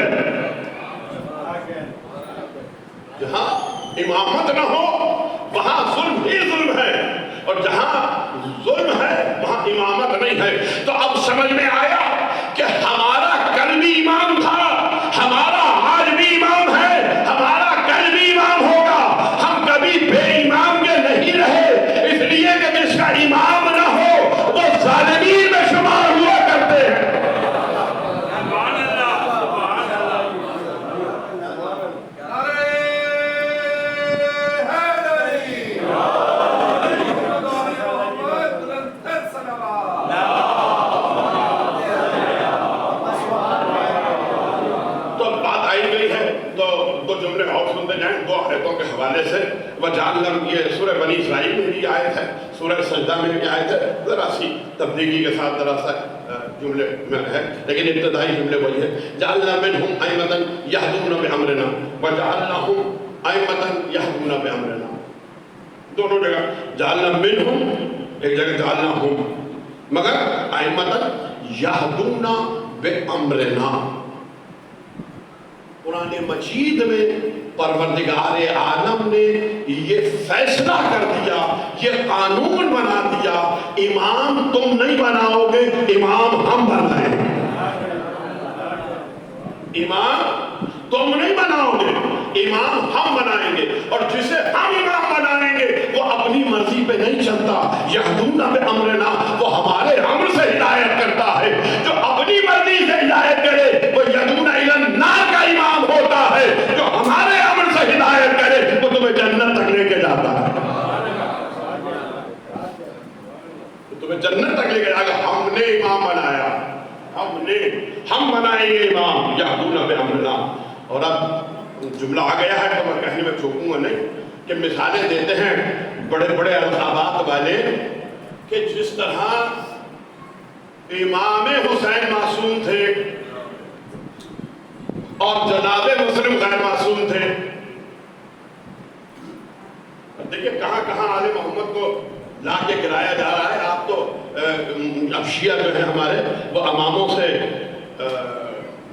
جہاں امامت نہ ہو وہاں ظلم ہی ظلم ہے, اور جہاں ظلم ہے وہاں امامت نہیں ہے. تو اب سمجھ میں آیا کہ ہمارا کل بھی امام تھا, ہمارا آج بھی امام ہے, ہمارا کل بھی امام ہوگا. ہم کبھی بے امام کے نہیں رہے, اس لیے کہ جس کا امام نہ ہو وہ ظالمین میں شمار ہوا کرتے ہیں. یہ سورہ بنی اسرائیل میں بھی آیت ہے, سورہ سجدہ میں بھی آیت ہے, ذرا سی تبدیلی کے ساتھ ذرا سا جملے میں ہے, لیکن ابتدائی جملے وہی ہے. جعلنا منہم ائمۃ یہدون بامرنا وجعلناہم ائمۃ یہدون بامرنا. دونوں جگہ جعلنا منہم, ایک جگہ جعلناہم, مگر ائمۃ یہدون بامرنا. قرآن مجید میں پروردگار عالم نے یہ فیصلہ کر دیا، یہ قانون بنا دیا، امام تم نہیں بناؤ گے، امام ہم بنائیں گے۔ امام تم نہیں بناؤ گے، امام ہم بنائیں گے، اور جسے ہم امام بنائیں گے وہ اپنی مرضی پہ نہیں چلتا، یہدون بامرنا، وہ ہمارے امر سے ہدایت کرتا ہے۔ جو اپنی مرضی سے ہدایت کرے وہ یہدون الی النار کا امام ہوتا ہے، جو ہمارے امر سے ہدایت کرے وہ تمہیں جنت تک لے کے جاتا ہے، تمہیں جنت تک لے کے جائے گا۔ ہم نے امام بنایا، ہم بنائیں گے امام، یہدون بامرنا۔ اور اب جملہ آ گیا ہے تو میں کہنے میں چوکوں گا نہیں کہ مثالیں دیتے ہیں بڑے بڑے القابات والے کہ جس طرح امام حسین معصوم تھے اور جناب مسلم غیر معصوم تھے۔ دیکھیں کہاں کہاں آل محمد کو لا کے گرایا جا رہا ہے۔ آپ تو اب شیعہ جو ہیں ہمارے وہ اماموں سے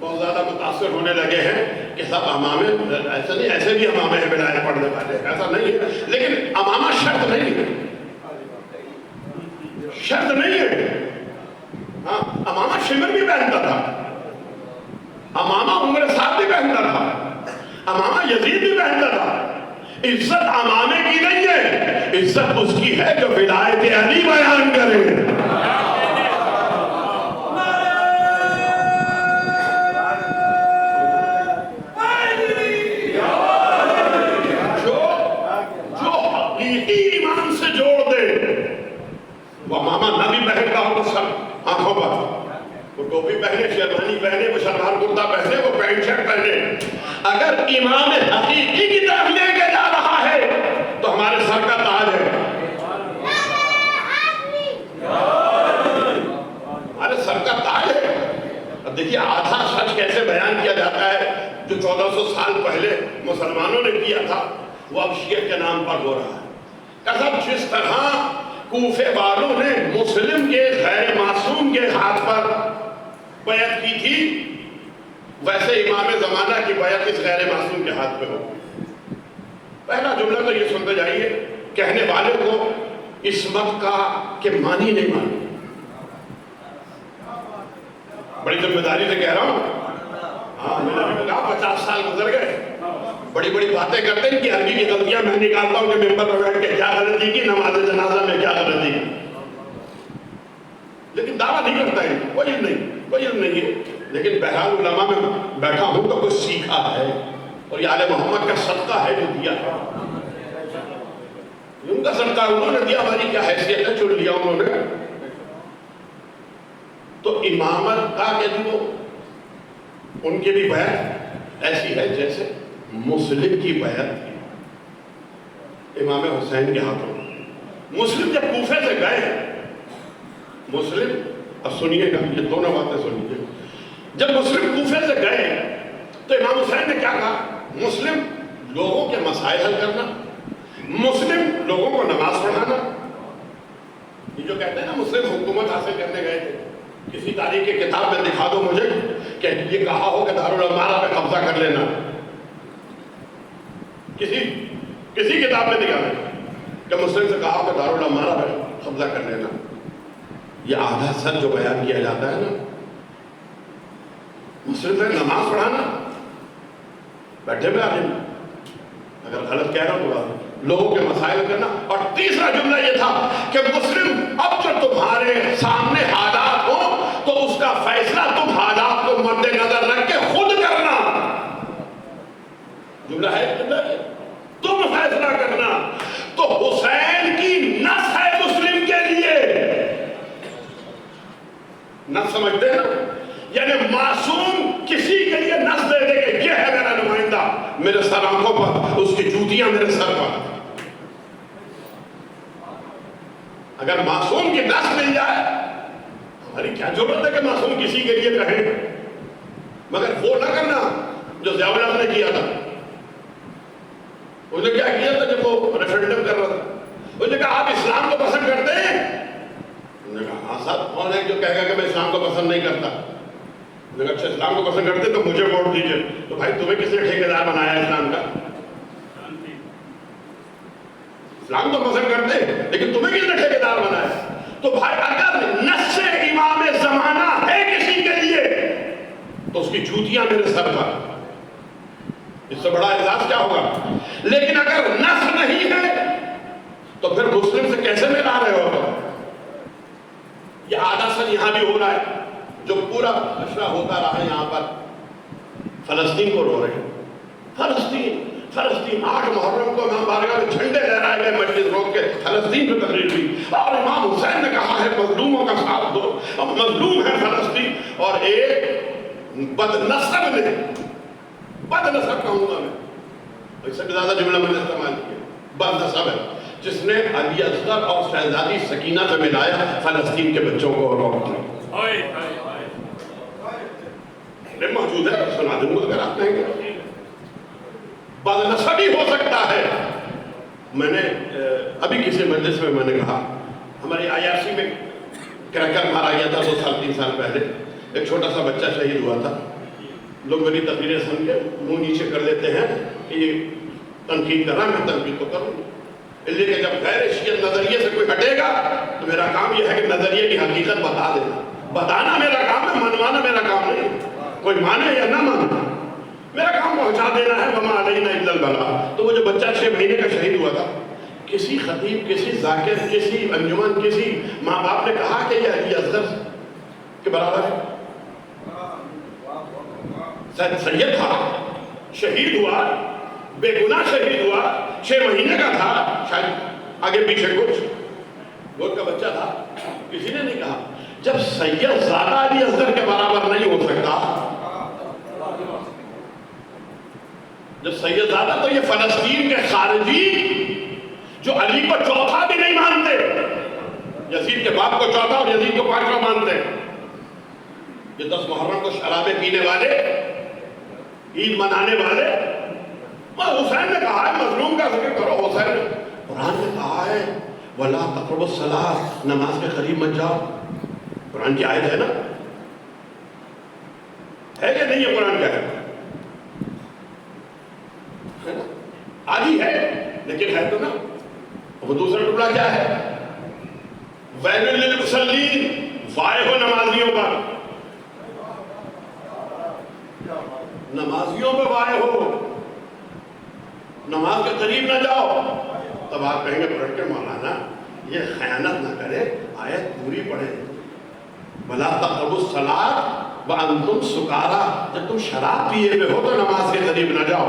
بہت زیادہ متاثر ہونے لگے ہیں کہ سب امامے، ایسا نہیں، ایسے بھی امامے ہیں ولایت پڑھنے والے، ایسا نہیں ہے، لیکن امامہ شرط نہیں ہے، شرط نہیں ہے۔ ہاں امامہ شمر بھی پہنتا تھا، امامہ عمر صاحب بھی پہنتا تھا، امامہ یزید بھی پہنتا تھا۔ عزت امامے کی نہیں ہے، عزت اس کی ہے جو ولایت علی بیان کرے۔ امامہ نہ بھی پہنتا ہو تو سب آنکھوں پر، وہ ٹوپی پہنے، شیروانی پہنے، وہ شلوار کرتا پہنے، وہ پینٹ شرٹ پہنے۔ اگر امام حقیقی کی طرف لے کے جا رہا ہے تو ہمارے سر کا تاج ہے، ہمارے سر کا تاج ہے۔ اب دیکھیے آدھا سچ کیسے بیان کیا جاتا ہے جو 1400 سال پہلے مسلمانوں نے کیا تھا وہ اب شیعہ کے نام پر ہو رہا ہے۔ قسم جس طرح کوفے والوں نے مسلم کے غیر معصوم کے ہاتھ پر بیعت کی تھی ویسے امام زمانہ کی بیعت اس غیر معصوم کے ہاتھ پہ ہو۔ پہلا جملہ تو یہ سنتے جائیے، کہنے والے کو عصمت کا کہ معنی نہیں مانی، بڑی ذمہ داری سے کہہ رہا ہوں۔ ہاں میں نے کہا 50 سال گزر گئے، بڑی بڑی باتیں کرتے ہیں کہ عربی کی غلطیاں میں نکالتا ہوں کہ ممبر پر بیٹھ کے کیا غلطی کی، نماز جنازہ میں کیا غلطی کی، لیکن دعویٰ نہیں کرتا ہے، کوئی علم نہیں ہے۔ لیکن بہرحال علماء میں بیٹھا ہوں تو کچھ سیکھا ہے، اور یہ آل محمد کا صدقہ ہے جو دیا ہے، ان کا صدقہ انہوں نے دیا، ہماری کیا حیثیت ہے، چن لیا انہوں نے۔ تو امامت کا کہ جو ان کی بھی بیعت ایسی ہے جیسے مسلم کی بیعت تھی امام حسین کے ہاتھوں۔ مسلم جب کوفے سے گئے، مسلم، اب سنیے گا یہ دونوں باتیں سنیے، جب مسلم کوفے سے گئے تو امام حسین نے کیا کہا؟ مسلم لوگوں کے مسائل حل کرنا، مسلم لوگوں کو نماز پڑھانا۔ یہ جو کہتے ہیں نا مسلم حکومت حاصل کرنے گئے تھے، کسی تاریخ کی کتاب میں دکھا دو مجھے کہ یہ کہا ہو کہ دارالعمارہ پہ قبضہ کر لینا، کسی کتاب میں دکھا دیں کہ مسلم سے کہا ہو کہ دارالعمارہ پہ قبضہ کر لینا۔ یہ آدھا سچ جو بیان کیا جاتا ہے نا، مسلم سے نماز پڑھانا، بیٹھے میں آدمی اگر غلط کہہ رہا ہوں تو لوگوں کے مسائل کرنا۔ اور تیسرا جملہ یہ تھا کہ مسلم اب جو تمہارے سامنے حالات ہو تو اس کا فیصلہ تم حالات کو مد نظر رکھ کے خود کرنا۔ جملہ ہے تم فیصلہ کرنا۔ تو حسین کی نس ہے مسلم کے لیے، نس سمجھتے ہیں، یعنی معصوم کسی کے لیے نس دے دے کہ یہ ہے میرا نمائندہ، میرے سر آنکھوں پر، اس کی جوتیاں میرے سر پر۔ اگر معصوم کی نس مل جائے، ہماری کیا ضرورت ہے کہ معصوم کسی کے لیے کہیں، مگر وہ نہ کرنا جو ضیاء الحق نے کیا تھا۔ اس نے کیا کیا تھا جب وہ ریفرینڈم کر رہا تھا؟ اس نے کہا آپ اسلام کو پسند کرتے ہیں؟ انہوں نے کہا ہاں صاحب، کون ہے جو کہے گا کہ میں اسلام کو پسند نہیں کرتا؟ اگر اچھا اسلام کو پسند کرتے تو مجھے ووٹ دیجیے. تو بھائی تمہیں کس نے ٹھیکیدار بنایا اسلام کا؟ اسلام تو پسند کرتے لیکن تمہیں کس نے ٹھیکیدار بنایا؟ تو بھائی اگر نص امام زمانہ ہے کسی کے لیے تو اس کی جوتیاں میرے سر پر. اس سے بڑا اعزاز کیا ہوگا؟ لیکن اگر نص نہیں ہے تو پھر مسلم سے کیسے ملا رہے ہو؟ یہ آدھا سن یہاں بھی ہو رہا ہے. جو پورا اشرا ہوتا رہا یہاں پر فلسطین کو رو رہے ہیں. فلسطین 8 محرم کو امام بارگاہ میں جھنڈے لہرائے گئے, مجلس روک کے فلسطین پہ تقریر ہوئی اور امام حسین نے کہا ہے مظلوموں کا ساتھ دو. اب مظلوم ہے فلسطین, اور ایک بدنسب نے, بدنسب کہوں گا میں, اس سے زیادہ جملہ میں نے استعمال کیا, بدنسب ہے جس نے علی اصغر اور شہزادی سکینہ سے ملایا فلسطین کے بچوں کو اور عورتوں کو. موجود ہے, سنا دوں گا اگر آپ کہیں گے. بدنسبی ہو سکتا ہے. میں نے ابھی کسی مجلس میں نے کہا ہماری IRC میں کریکر مارا گیا تھا 2-3 سال پہلے. ایک چھوٹا سا بچہ شہید ہوا تھا. لوگ میری تقریریں سن کے منہ نیچے کر لیتے ہیں کہ یہ تنقید کر رہا, میں تنقید تو کروں, اس لیے کہ جب غیر شیعہ نظریے سے کوئی ہٹے گا تو میرا کام یہ ہے کہ نظریے کی حقیقت بتا دینا. بتانا میرا کام ہے, منوانا میرا کام نہیں. کوئی مانے یا نہ مانے, میرا کام پہنچا دینا ہے. وما علینا الا البلاغ. تو وہ جو بچہ 6 مہینے کا شہید ہوا تھا, کسی خطیب, کسی ذاکر, کسی انجمن, کسی ماں باپ نے کہا کہ یہ علی اصغر کے برابر ہے. سید تھا, شہید ہوا, بے گناہ شہید ہوا, 6 مہینے کا تھا, شاید آگے پیچھے کچھ گود کا بچہ تھا. کسی نے نہیں کہا. جب سید زادہ علی اصغر کے برابر نہیں ہو سکتا, جب سید زادہ, تو یہ فلسطین کے خارجی جو علی کو چوتھا بھی نہیں مانتے, یزید کے باپ کو چوتھا اور یزید کو 5واں مانتے, یہ 10 محرم کو شرابیں پینے والے, عید منانے والے. حسین نے کہا ہے مظلوم کا ذکر کرو. حسین نے, قرآن نے کہا ہے وَلَا تَقْرَبُوا الصَّلَاةَ, نماز کے قریب مت جاؤ. قرآن کی آیت ہے نا, ہے کہ نہیں ہے؟ قرآن کیا ہے نا, آدھی ہے لیکن ہے تو نا. وہ دوسرا ٹکڑا کیا ہے؟ وَيْلٌ لِّلْمُصَلِّينَ, وائے ہو نمازیوں پر, نمازیوں پہ وائے ہو, نماز کے قریب نہ جاؤ. تب آپ کہیں گے پڑھ کے مولانا یہ خیانت نہ کرے, آیت پوری پڑھے. وَلَا تَقْرَبُوا الصَّلَاةَ وَأَنْتُمْ سُكَارَىٰ, جب تم شراب پیے ہوئے ہو تو نماز کے قریب نہ جاؤ.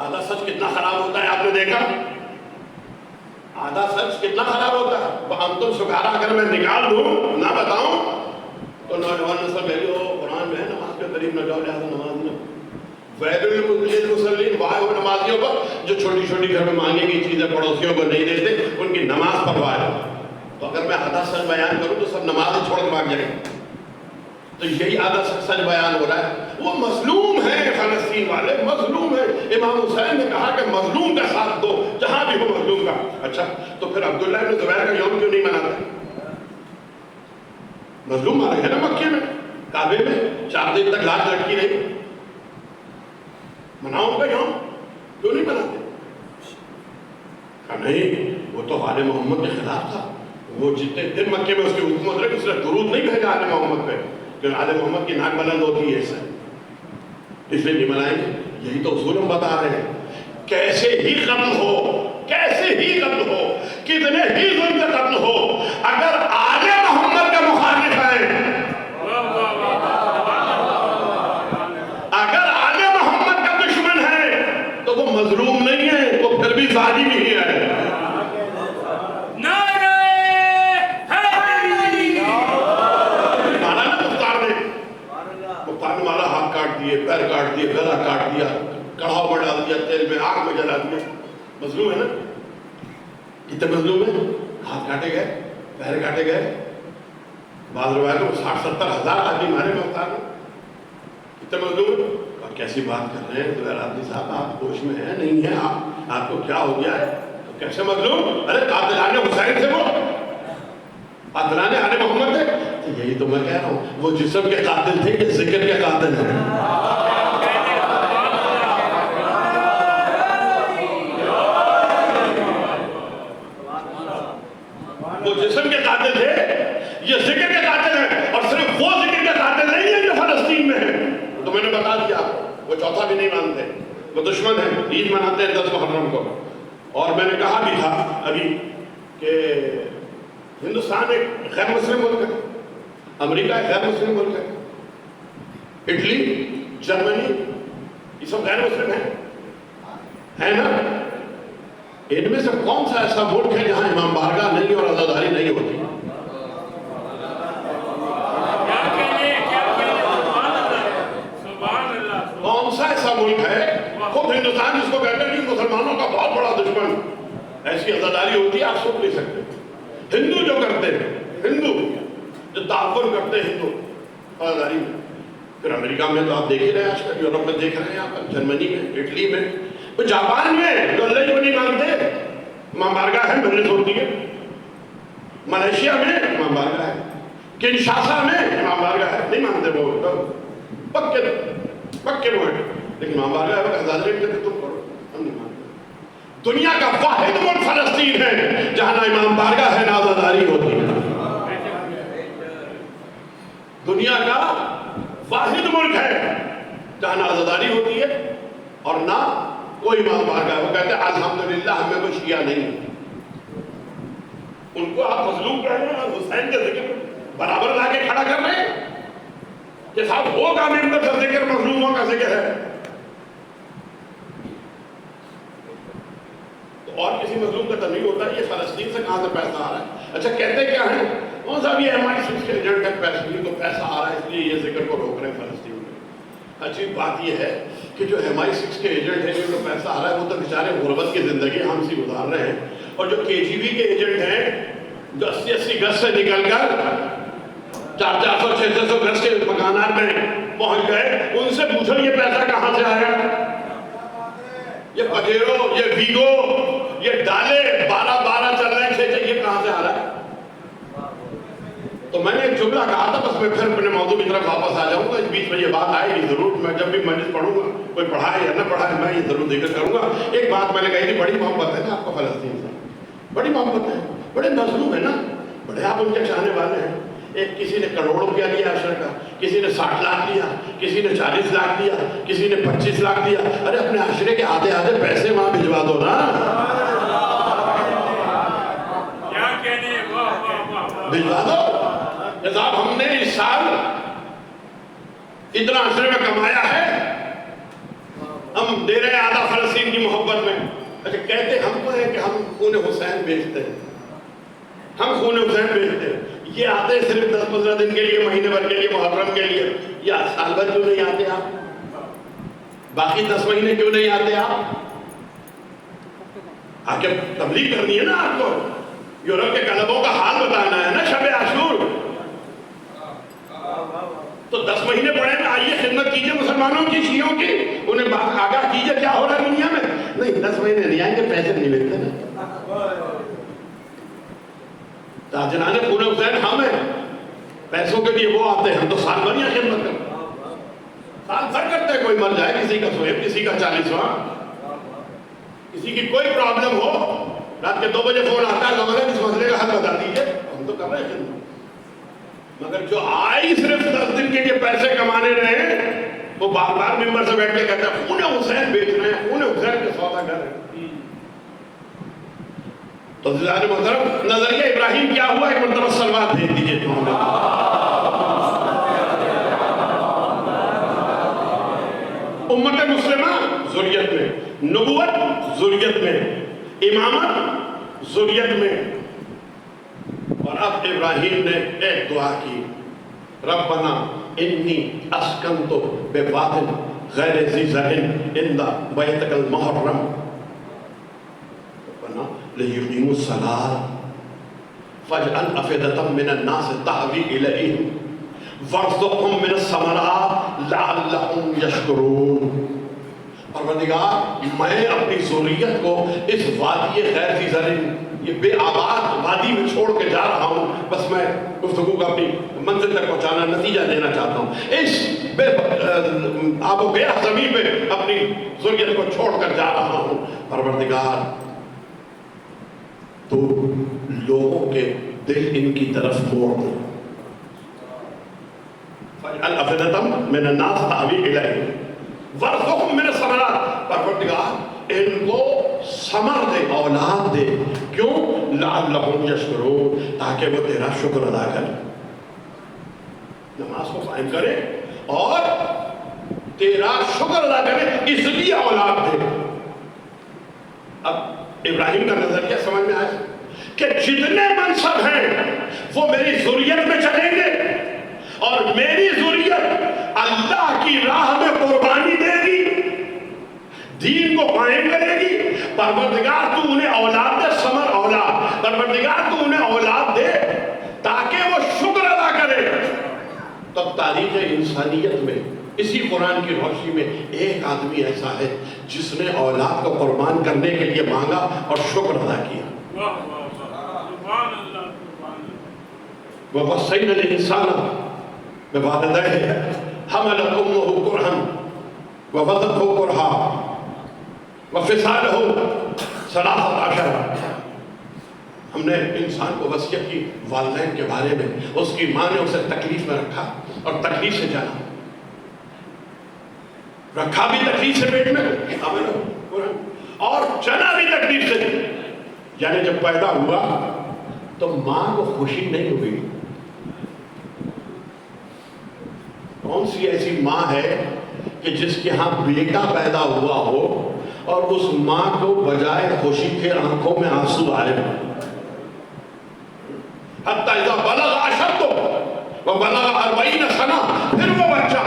آدھا سچ کتنا خراب ہوتا ہے, آپ نے دیکھا؟ آدھا سچ کتنا خراب ہوتا ہے. وَأَنْتُمْ سُكَارَىٰ اگر میں نکال دوں, نہ بتاؤں, تو نوجوان نسل کہے گی قرآن میں ہے نماز کے قریب نہ جاؤ, لہذا نماز نہ. وَيْلٌ لِّلْمُصَلِّينَ, وائے ہو نمازیوں پر جو چھوٹی چھوٹی گھر میں مانگے گی چیزیں پڑوسیوں کو نہیں دیتے, ان کی نماز پر وائے ہو. تو اگر میں آدھا سچ بیان کروں تو سب نماز ہی چھوڑ کے بھاگ جائیں. تو یہی آدھا سچ بیان ہو رہا ہے. وہ مظلوم ہیں فلسطین والے, مظلوم ہیں. امام حسین نے کہا کہ مظلوم کا ساتھ دو جہاں بھی ہو مظلوم کا. اچھا تو پھر عبداللہ بن زبیر کا یوم کیوں نہیں مناتے؟ مظلوم مارے ہیں نا مکے میں, کعبے میں 4 دن تک لاش لٹکی رہی. مناؤ ان کا یوم, کیوں نہیں مناتے؟ کہا نہیں, وہ تو آل محمد کے خلاف تھا. وہ جتنے دن مکے میں اس کی حکومت رہی, اس نے درود نہیں بھیجا آل محمد پہ, کہ آل محمد کی ناک بلند ہوتی ہے, اس لیے نہیں منائیں گے. یہی تو اصول ہم بتا رہے ہیں. کیسے ہی قتل ہو, کیسے ہی قتل ہو, کتنے ہی ظلم سے قتل ہو, اگر آل محمد کا مخالف ہے, اگر آل محمد کا دشمن ہے, تو وہ مظلوم نہیں ہے, وہ پھر بھی ظالم ہی ہے. پیر کاٹ دیے, گلا کاٹ دیا, کڑھاؤ میں ڈال دیا, تیل میں, آگ میں جلا دیا. مظلوم ہے نا. کتنے مظلوم ہیں؟ ہاتھ کاٹے گئے, پیر کاٹے گئے. بعض روایتوں میں 60-70 ہزار آدمی مارے میں اتار گئے. کتنے مظلوم ہیں؟ اور کیسی بات کر رہے ہیں زبیر آدمی صاحب, آپ ہوش میں ہیں نہیں ہیں, آپ کو کیا ہو گیا ہے؟ تو کیسے مظلوم؟ ارے قاتلان حسین سے وہ, قاتلان آل محمد سے. یہی تو میں کہہ رہا ہوں، وہ جسم کے قاتل تھے کہ ذکر کے قاتل ہیں؟ وہ جسم کے قاتل تھے، یہ ذکر کے قاتل ہیں، اور صرف وہ ذکر کے قاتل نہیں ہیں جو فلسطین میں ہیں۔ تو میں نے بتا دیا، وہ چوتھا بھی نہیں مانتے، وہ دشمن ہیں، عید مناتے ہیں 10 محرم کو۔ اور میں نے کہا بھی تھا ابھی کہ ہندوستان ایک غیر مسلم ملک ہے، امریکہ ایک غیر مسلم ملک ہے، اٹلی، جرمنی، یہ سب غیر مسلم ہیں نا؟ ان میں سے کون سا ایسا ملک ہے جہاں امام بارگاہ نہیں اور عزاداری نہیں ہوتی؟ کون سا ایسا ملک ہے؟ خود ہندوستان جس کو کہتے ہیں کہ مسلمانوں کا بہت بڑا دشمن، ایسی عزاداری ہوتی ہے؟ آپ سوچ نہیں سکتے۔ ہندو جو کرتے ہیں، ہندو جو تعاون کرتے ہیں ہندو عزاداری میں، پھر امریکہ میں تو آپ دیکھ ہی رہے ہیں، آج کل یورپ میں دیکھ رہے ہیں، آپ جرمنی میں، اٹلی میں، جاپان میں جو اللہ کو نہیں مانتے امام بارگاہ ہے، مجلس ہوتی ہے۔ ملیشیا میں امام بارگاہ ہے، کنشاسا میں امام بارگاہ ہے، نہیں مانتے وہ، پکے وہ ہیں، لیکن امام بارگاہ ہے، عزاداری میں تم کرو، ہم نہیں مانتے۔ دنیا کا واحد ملک فلسطین ہے جہاں نہ امام بارگاہ ہے نہ عزاداری ہوتی ہے۔ دنیا کا واحد ملک ہے جہاں نہ عزاداری ہوتی ہے اور نہ کوئی امام بارگاہ۔ وہ کہتے ہیں الحمدللہ ہمیں کوئی شیعہ نہیں۔ ان کو آپ مظلوم کہہ رہے ہیں، حسین کے ذکر برابر لا کے کھڑا کر رہے ہیں کہ صاحب ہوگا ممبر کا ذکر، مظلوموں کا ذکر ہے، تو اور کسی مظلوم کا تو نہیں ہوتا۔ یہ فلسطین سے کہاں سے پیسہ آ رہا ہے؟ اچھا کہتے کیا ہیں؟ وہ صاحب یہ MI6 کے ایجنٹ ہے، پیسہ آ رہا ہے اس لیے یہ ذکر کو روک رہے ہیں فلسطین میں۔ عجیب بات یہ ہے کہ جو MI6 کے ایجنٹ ہیں، جن کو پیسہ آ رہا ہے، وہ تو بیچارے غربت کی زندگی ہم سی گزار رہے ہیں، اور جو KGB کے ایجنٹ ہیں جو 80 گز سے نکل کر 400 600 گز کے مکانات میں پہنچ گئے، ان سے پوچھو یہ پیسہ کہاں سے آیا؟ یہ پجیرو، یہ ویگو، یہ ڈالے 12 چل رہے ہیں، یہ کہاں سے آ رہا ہے؟ تو میں نے ایک جملہ کہا تھا، بس میں پھر اپنے موضوع کی طرف واپس آ جاؤں گا، اس بیچ میں یہ بات آئے گی ضرور، میں جب بھی مجلس پڑھوں گا، کوئی پڑھائے یا نہ پڑھائے، میں یہ ضرور ذکر کروں گا۔ ایک بات میں نے کہی تھی، بڑی محبت ہے نا آپ کو فلسطین سے، بڑی محبت ہے، بڑے مظلوم ہے نا، بڑے آپ ان کے چاہنے والے ہیں۔ ایک کسی نے کروڑ روپیہ لیا عشرہ کا، کسی نے 60 لاکھ لیا، کسی نے 40 لاکھ لیا، کسی نے 25 لاکھ لیا۔ ارے اپنے عشرے کے آدھے پیسے وہاں بھجوا دو نا، بھجوا دو۔ صاحب ہم نے اس سال اتنا عشرے میں کمایا ہے، ہم دے رہے ہیں آدھا فلسطین کی محبت میں۔ اچھا کہتے ہم کو ہے کہ ہم خون حسین بیچتے ہیں، ہم خون حسین بیچتے ہیں۔ یہ آتے صرف 10-15 دن کے لیے، مہینے بھر کے لیے، محرم کے لیے، یا سال بھر کیوں نہیں آتے آپ؟ باقی 10 مہینے کیوں نہیں آتے آپ؟ آگے تبلیغ کرنی ہے نا آپ کو، یورپ کے کلبوں کا حال بتانا ہے نا شب عاشور، تو 10 مہینے پڑے میں آئیے خدمت کیجئے مسلمانوں کی، شیعوں کی، انہیں آگاہ کیجئے کیا ہو رہا ہے دنیا میں۔ نہیں 10 مہینے نہیں آئیں گے، پیسے نہیں ملتے نا۔ تاجران خون حسین ہم ہیں، پیسوں کے لیے وہ آتے ہیں، ہم تو سال بھر یا خدمت کرتے ہیں، سال بھر کرتے ہیں۔ کوئی مر جائے، کسی کا سوئب، کسی کا 40واں، کسی کی کوئی پرابلم ہو، رات کے 2 بجے فون آتا ہے، ہمارے اس مسئلے کا حل بتا دیجیے، ہم تو کر رہے ہیں خدمت۔ مگر جو آئی صرف 10 دن کے لیے پیسے کمانے رہے، وہ بار بار ممبر سے بیٹھ کے کہتا ہے خون حسین بیچ رہے ہیں، خون حسین کے سوداگر ہیں۔ تو عزیزان محترم، نظریہ ابراہیم کیا ہوا؟ ایک مرتبہ سلوات بھیج دیجیے تو ہمیں۔ امت مسلمہ ذریت میں، نبوت ذریت میں، امامت ذریت میں۔ اور اب ابراہیم نے ایک دعا کی، ربنا انی اسکنت بواد غیر ذی زرع عند بیتک المحرم لِيُقِيمُوا الصَّلَاةَ فَاجْعَلْ أَفْئِدَةً مِّنَ النَّاسِ تَهْوِي إِلَيْهِمْ وَارْزُقْهُم مِّنَ الثَّمَرَاتِ لَعَلَّهُمْ يَشْكُرُونَ۔ پروردگار میں اپنی ذریت کو اس وادی غیر ذی زرع یہ بے آباد وادی میں چھوڑ کے جا رہا ہوں. بس میں گفتگو کا اپنی منزل تک پہنچانا نتیجہ دینا چاہتا ہوں. اس بے آب و گیا زمین پہ اپنی ذریت کو چھوڑ کر جا رہا ہوں. پروردگار تو لوگوں کے دل ان کی طرف موڑ دو. فَاجْعَلْ أَفْئِدَةً مِّنَ النَّاسِ تَهْوِي إِلَيْهِمْ وَارْزُقْهُم مِّنَ الثَّمَرَاتِ. پروردگار ان کو ثمر دے، اولاد دے. کیوں؟ لَعَلَّهُمْ يَشْكُرُونَ، تاکہ وہ تیرا شکر ادا کریں. نماز کو قائم کرے اور تیرا شکر ادا کرے، اس لیے اولاد دے. اب ابراہیم کا نظریہ سمجھ میں آئے کہ جتنے منصب ہیں وہ میری ذریت میں چلیں گے اور میری ذریت اللہ کی راہ میں قربانی دے گی، دین کو قائم کرے گی. پروردگار تو انہیں اولاد دے، ثمر اولاد. پروردگار تو انہیں اولاد دے تاکہ وہ شکر ادا کرے. تب تاریخ انسانیت میں اسی قرآن کی روشنی میں ایک آدمی ایسا ہے جس نے اولاد کو قربان کرنے کے لیے مانگا اور شکر ادا کیا. وَوَصَّيْنَا الْإِنسَانَ بِوَالِدَيْهِ حَمَلَتْهُ أُمُّهُ كُرْهًا وَوَضَعَتْهُ كُرْهًا وَفِصَالُهُ 13 ہم نے انسان کو وصیت کی والدین کے بارے میں. اس کی ماں نے اسے تکلیف میں رکھا اور تکلیف سے جانا، رکھا بھی تکلیف سے پیٹ میں اور چنا بھی تکلیف سے. یعنی جب پیدا ہوا تو ماں کو خوشی نہیں ہوئی. کون سی ایسی ماں ہے کہ جس کے ہاں بیٹا پیدا ہوا ہو اور اس ماں کو بجائے خوشی کے آنکھوں میں آنسو آئے. حتی اذا بلغ اشدہ وبلغ 40 سنہ، پھر وہ بچہ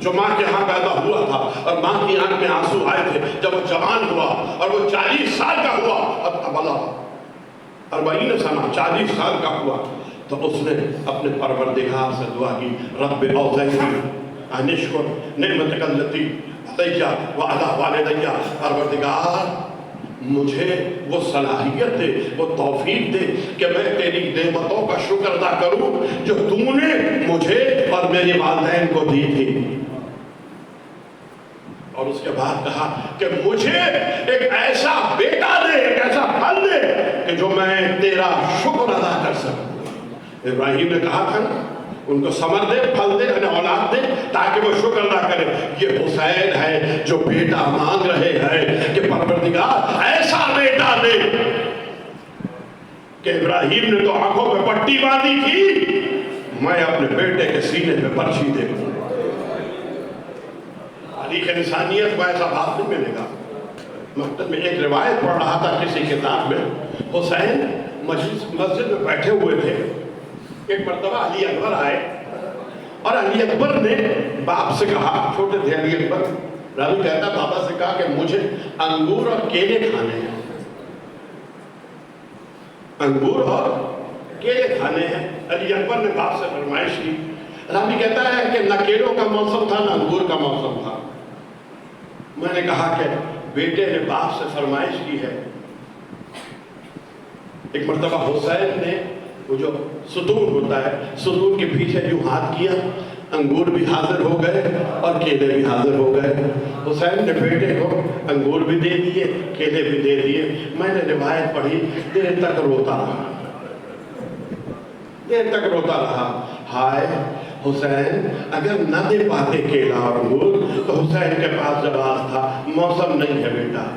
جو ماں کے ہاں پیدا ہوا تھا اور ماں کی آنکھ میں آنسو آئے تھے، جب وہ جوان ہوا اور وہ 40 سال کا ہوا، اب بلغ 40 سنہ 40 سال کا ہوا، تو اس نے اپنے پروردگار سے دعا کی، رب اوزعنی ان اشکر نعمتک التی علی وعلی والدی. پروردگار مجھے وہ صلاحیت دے، وہ توفیق دے کہ میں تیری نعمتوں کا شکر ادا کروں جو تو نے مجھے اور میرے والدین کو دی تھی. اور اس کے بعد کہا کہ مجھے ایک ایسا بیٹا دے، ایک ایسا پھل دے کہ جو میں تیرا شکر ادا کر سکوں. ابراہیم نے کہا تھا نا، ان کو ثمر دے، پھل دے، انہیں اولاد دے تاکہ وہ شکر ادا کرے. یہ حسین ہے جو بیٹا مانگ رہے ہیں کہ پروردگار ایسا بیٹا دے کہ ابراہیم نے تو آنکھوں پہ پٹی باندھی تھی، میں اپنے بیٹے کے سینے پہ برچھی دے دوں. تاریخ انسانیت کو ایسا بات نہیں ملے گا. مکتب میں ایک روایت پڑھ رہا تھا کسی کتاب میں، حسین مسجد میں بیٹھے ہوئے تھے. ایک مرتبہ علی اکبر آئے اور علی اکبر نے باپ سے کہا، چھوٹے تھے علی اکبر، راوی کہتا بابا سے کہا کہ مجھے انگور اور کیلے کھانے ہیں، انگور اور کیلے کھانے ہیں. علی اکبر نے باپ سے فرمائش کی. راوی کہتا ہے کہ نہ کیلوں کا موسم تھا نہ انگور کا موسم تھا. میں نے کہا کہ بیٹے نے باپ سے فرمائش کی ہے. ایک مرتبہ حسین نے وہ جو ستون ہوتا ہے، ستون کے پیچھے یوں ہاتھ کیا، انگور بھی حاضر ہو گئے اور کیلے بھی حاضر ہو گئے. حسین نے بیٹے کو انگور بھی دے دیے، کیلے بھی دے دیے. میں نے روایت پڑھی، دیر تک روتا رہا، دیر تک روتا رہا. ہائے حسین، اگر نہ دے پاتے کیلا اور انگور تو حسین کے پاس جواز تھا، موسم نہیں ہے بیٹا.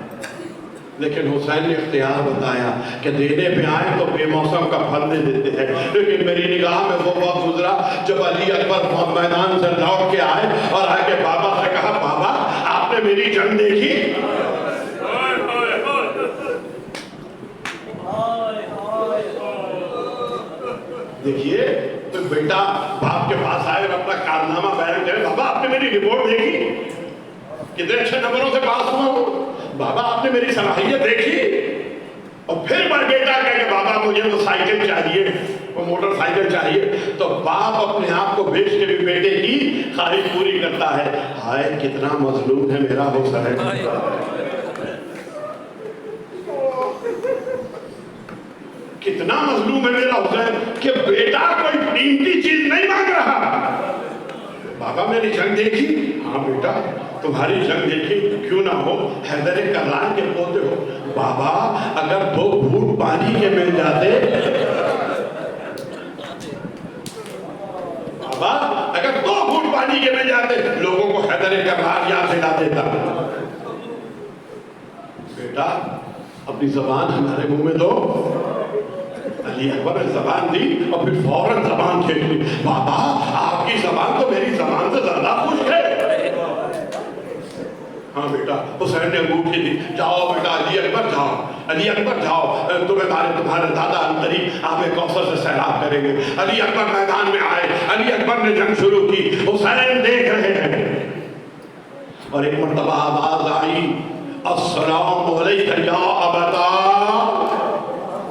لیکن حسین نے اختیار بتایا کہ دینے پہ آئے تو بے موسم کا پھل دے دیتے ہیں. لیکن میری نگاہ میں وہ وقت گزرا جب علی اکبر میدان سے لوٹ کے آئے اور آ کے بابا سے کہا، بابا آپ نے میری جنگ دیکھی؟ دیکھیے بیٹا باپ کے پاس آئے اور اپنا کارنامہ بیان کرے، بابا آپ نے میری رپورٹ دیکھی، کتنے اچھے نمبروں سے پاس ہوا ہوں، بابا آپ نے میری صلاحیت دیکھی. اور پھر میں بیٹا کہے کہ بابا مجھے وہ سائیکل چاہیے، وہ موٹر سائیکل چاہیے، تو باپ اپنے آپ کو بیچ کے بھی بیٹے کی خواہش پوری کرتا ہے. ہائے کتنا مظلوم ہے میرا حسین، کتنا مظلوم ہے میرا حسین کہ بیٹا کوئی قیمتی چیز نہیں مانگ رہا. بابا میں نے جنگ دیکھی. ہاں بیٹا تمہاری جنگ دیکھی، کیوں نہ ہو، حیدر کرار کے پوتے ہو. بابا اگر 2 گھونٹ پانی کے مل جاتے، بابا اگر 2 گھونٹ پانی کے مل جاتے لوگوں کو حیدر کرار یاد دلا دیتا. بیٹا اپنی زبان ہمارے منہ میں دو. علی اکبر نے زبان دی اور پھر فوراً زبان کھینچ لی. بابا آپ کی زبان تو میری زبان سے زیادہ خوش ہے. ہاں بیٹا حسین نے انگوٹھی دی. جاؤ بیٹا علی اکبر جاؤ، علی اکبر جاؤ، تمہارے دادا عنقریب آب کوثر سے سیراب کریں گے. علی اکبر میدان میں آئے، علی اکبر نے جنگ شروع کی. حسین دیکھ رہے ہیں اور ایک مرتبہ آواز آئی، السلام علیکہ یا ابتا.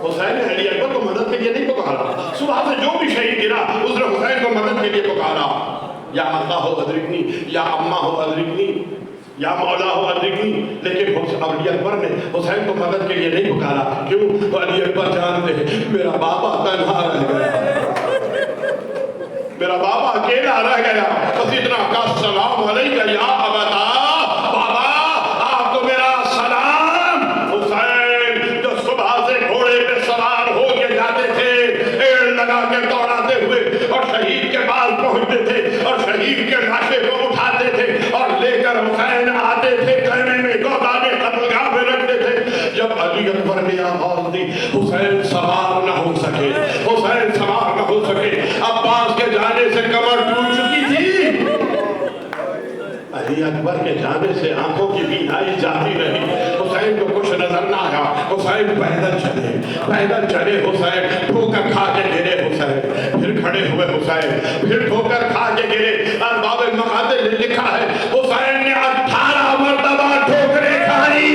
حسین نے علی اکبر کو مدد کے لیے نہیں پکارا. صبح سے جو بھی شہید گرا اس نے حسین کو مدد کے لیے پکارا. یا اللہ ہو ادرکنی، یا اماں ہو ادرکنی، یا مولا ہو ادرکنی. لیکن علی اکبر نے حسین کو مدد کے لیے نہیں پکارا. کیوں؟ علی اکبر جانتے ہیں میرا بابا تنہا رہ گیا، میرا بابا اکیلا رہ گیا. بس اتنا کہا السلام علیکہ یا ابتا. بابا آپ کو میرا سلام. حسین جو صبح سے گھوڑے پہ سوار ہو کے جاتے تھے، ایڑ لگا کے دوڑاتے ہوئے، اور شہید کے پاس پہنچتے تھے اور شہید کے لاشے کو اٹھاتے تھے اور لے کر حسین آتے تھے، خیمے میں گودانے قتلگاہ میں رکھتے تھے. جب علی اکبر نے آواز دی حسین سوار نہ ہو سکے، حسین سوار نہ ہو سکے. عباس کے جانے سے کمر ٹوٹ چکی تھی، علی اکبر کے جانے سے آنکھوں کی بینائی جاتی رہی. حسین کو کچھ نظر نہ آیا. حسین پیدل چلے. حسین ٹھوکر کھا کے گرے. حسین پھر کھڑے ہوئے. حسین پھر ٹھوکر کھا کے گرے. ارباب المقاتل نے لکھا ہے حسین نے 18 مرتبہ ٹھوکریں کھائی.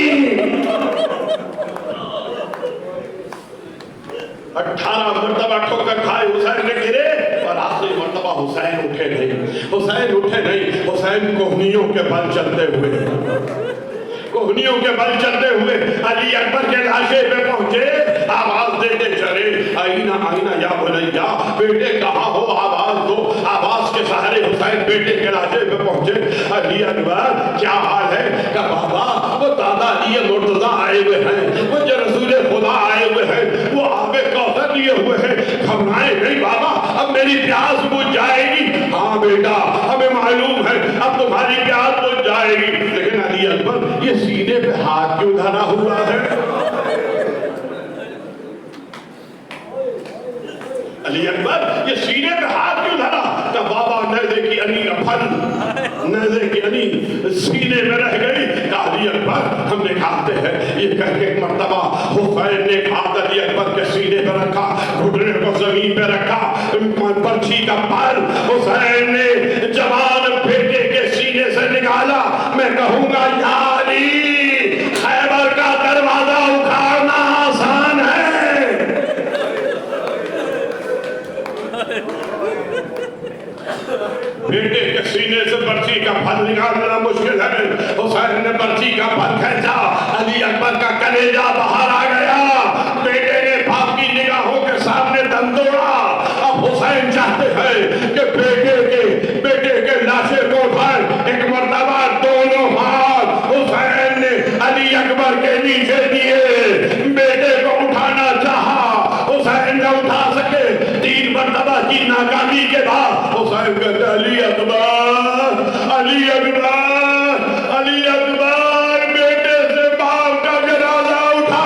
18 مرتبہ ٹھوکر کھائی. حسین نے گرے اور آخری مرتبہ حسین اٹھے نہیں. حسین کوہنیوں کے بل چلتے ہوئے علی اکبر کے لاشے پہ پہنچے. آواز دیتے چلے، آئینہ آئینہ یا بنیا، بیٹے کہاں ہو آواز دو. آواز کے سہارے حسین بیٹے کے لاشے پہ پہنچے. علی اکبر کیا حال ہے؟ کہ بابا وہ دادا علی مرتضیٰ آئے ہوئے ہیں، وہ جو رسول خدا آئے ہوئے ہیں، وہ آب کوثر لیے ہوئے ہیں. گھبرائے نہیں بابا، اب میری پیاس بجھ جائے گی. ہاں بیٹا ہمیں معلوم ہے اب تمہاری پیاس بجھ جائے گی. لیکن علی اکبر یہ سینے پہ ہاتھ کیوں دھرا ہوا ہے؟ علی اکبر یہ سینے پہ ہاتھ کیوں دھرا؟ کہ بابا نیزے کی انی کا پھل، نیزے کی انی سینے میں رہ گئی. کہ علی اکبر ہم نے کھاتے ہیں. یہ کہہ کے ایک مرتبہ حسین نے ہاتھ علی اکبر کے سینے پہ رکھا، گھٹنے کو زمین پہ رکھا، پرچھی کا پر حسین نے جوان بیٹے کے سینے سے نکالا. میں کہوں گا یا علی خیبر کا دروازہ اکھاڑنا آسان ہے، بیٹے کے سینے سے پرچی کا پھل نکالنا مشکل ہے. حسین نے پرچی کا پھل کھینچا، علی اکبر کا کلیجہ باہر آ گیا. بیٹے نے باپ کی نگاہوں کے سامنے دم توڑا. اب حسین چاہتے ہیں کہ بیٹے کے لاشے کو اٹھائے. ایک مرتبہ دونوں ہاتھ حسین نے علی اکبر کے نیچے دیے، بیٹے کو اٹھانا چاہا، حسین نہ اٹھا سکے. 3 مرتبہ کی ناکامی کے بعد حسین کہتے علی اکبر، علی اکبر، علی اکبر، بیٹے سے باپ کا جنازہ اٹھا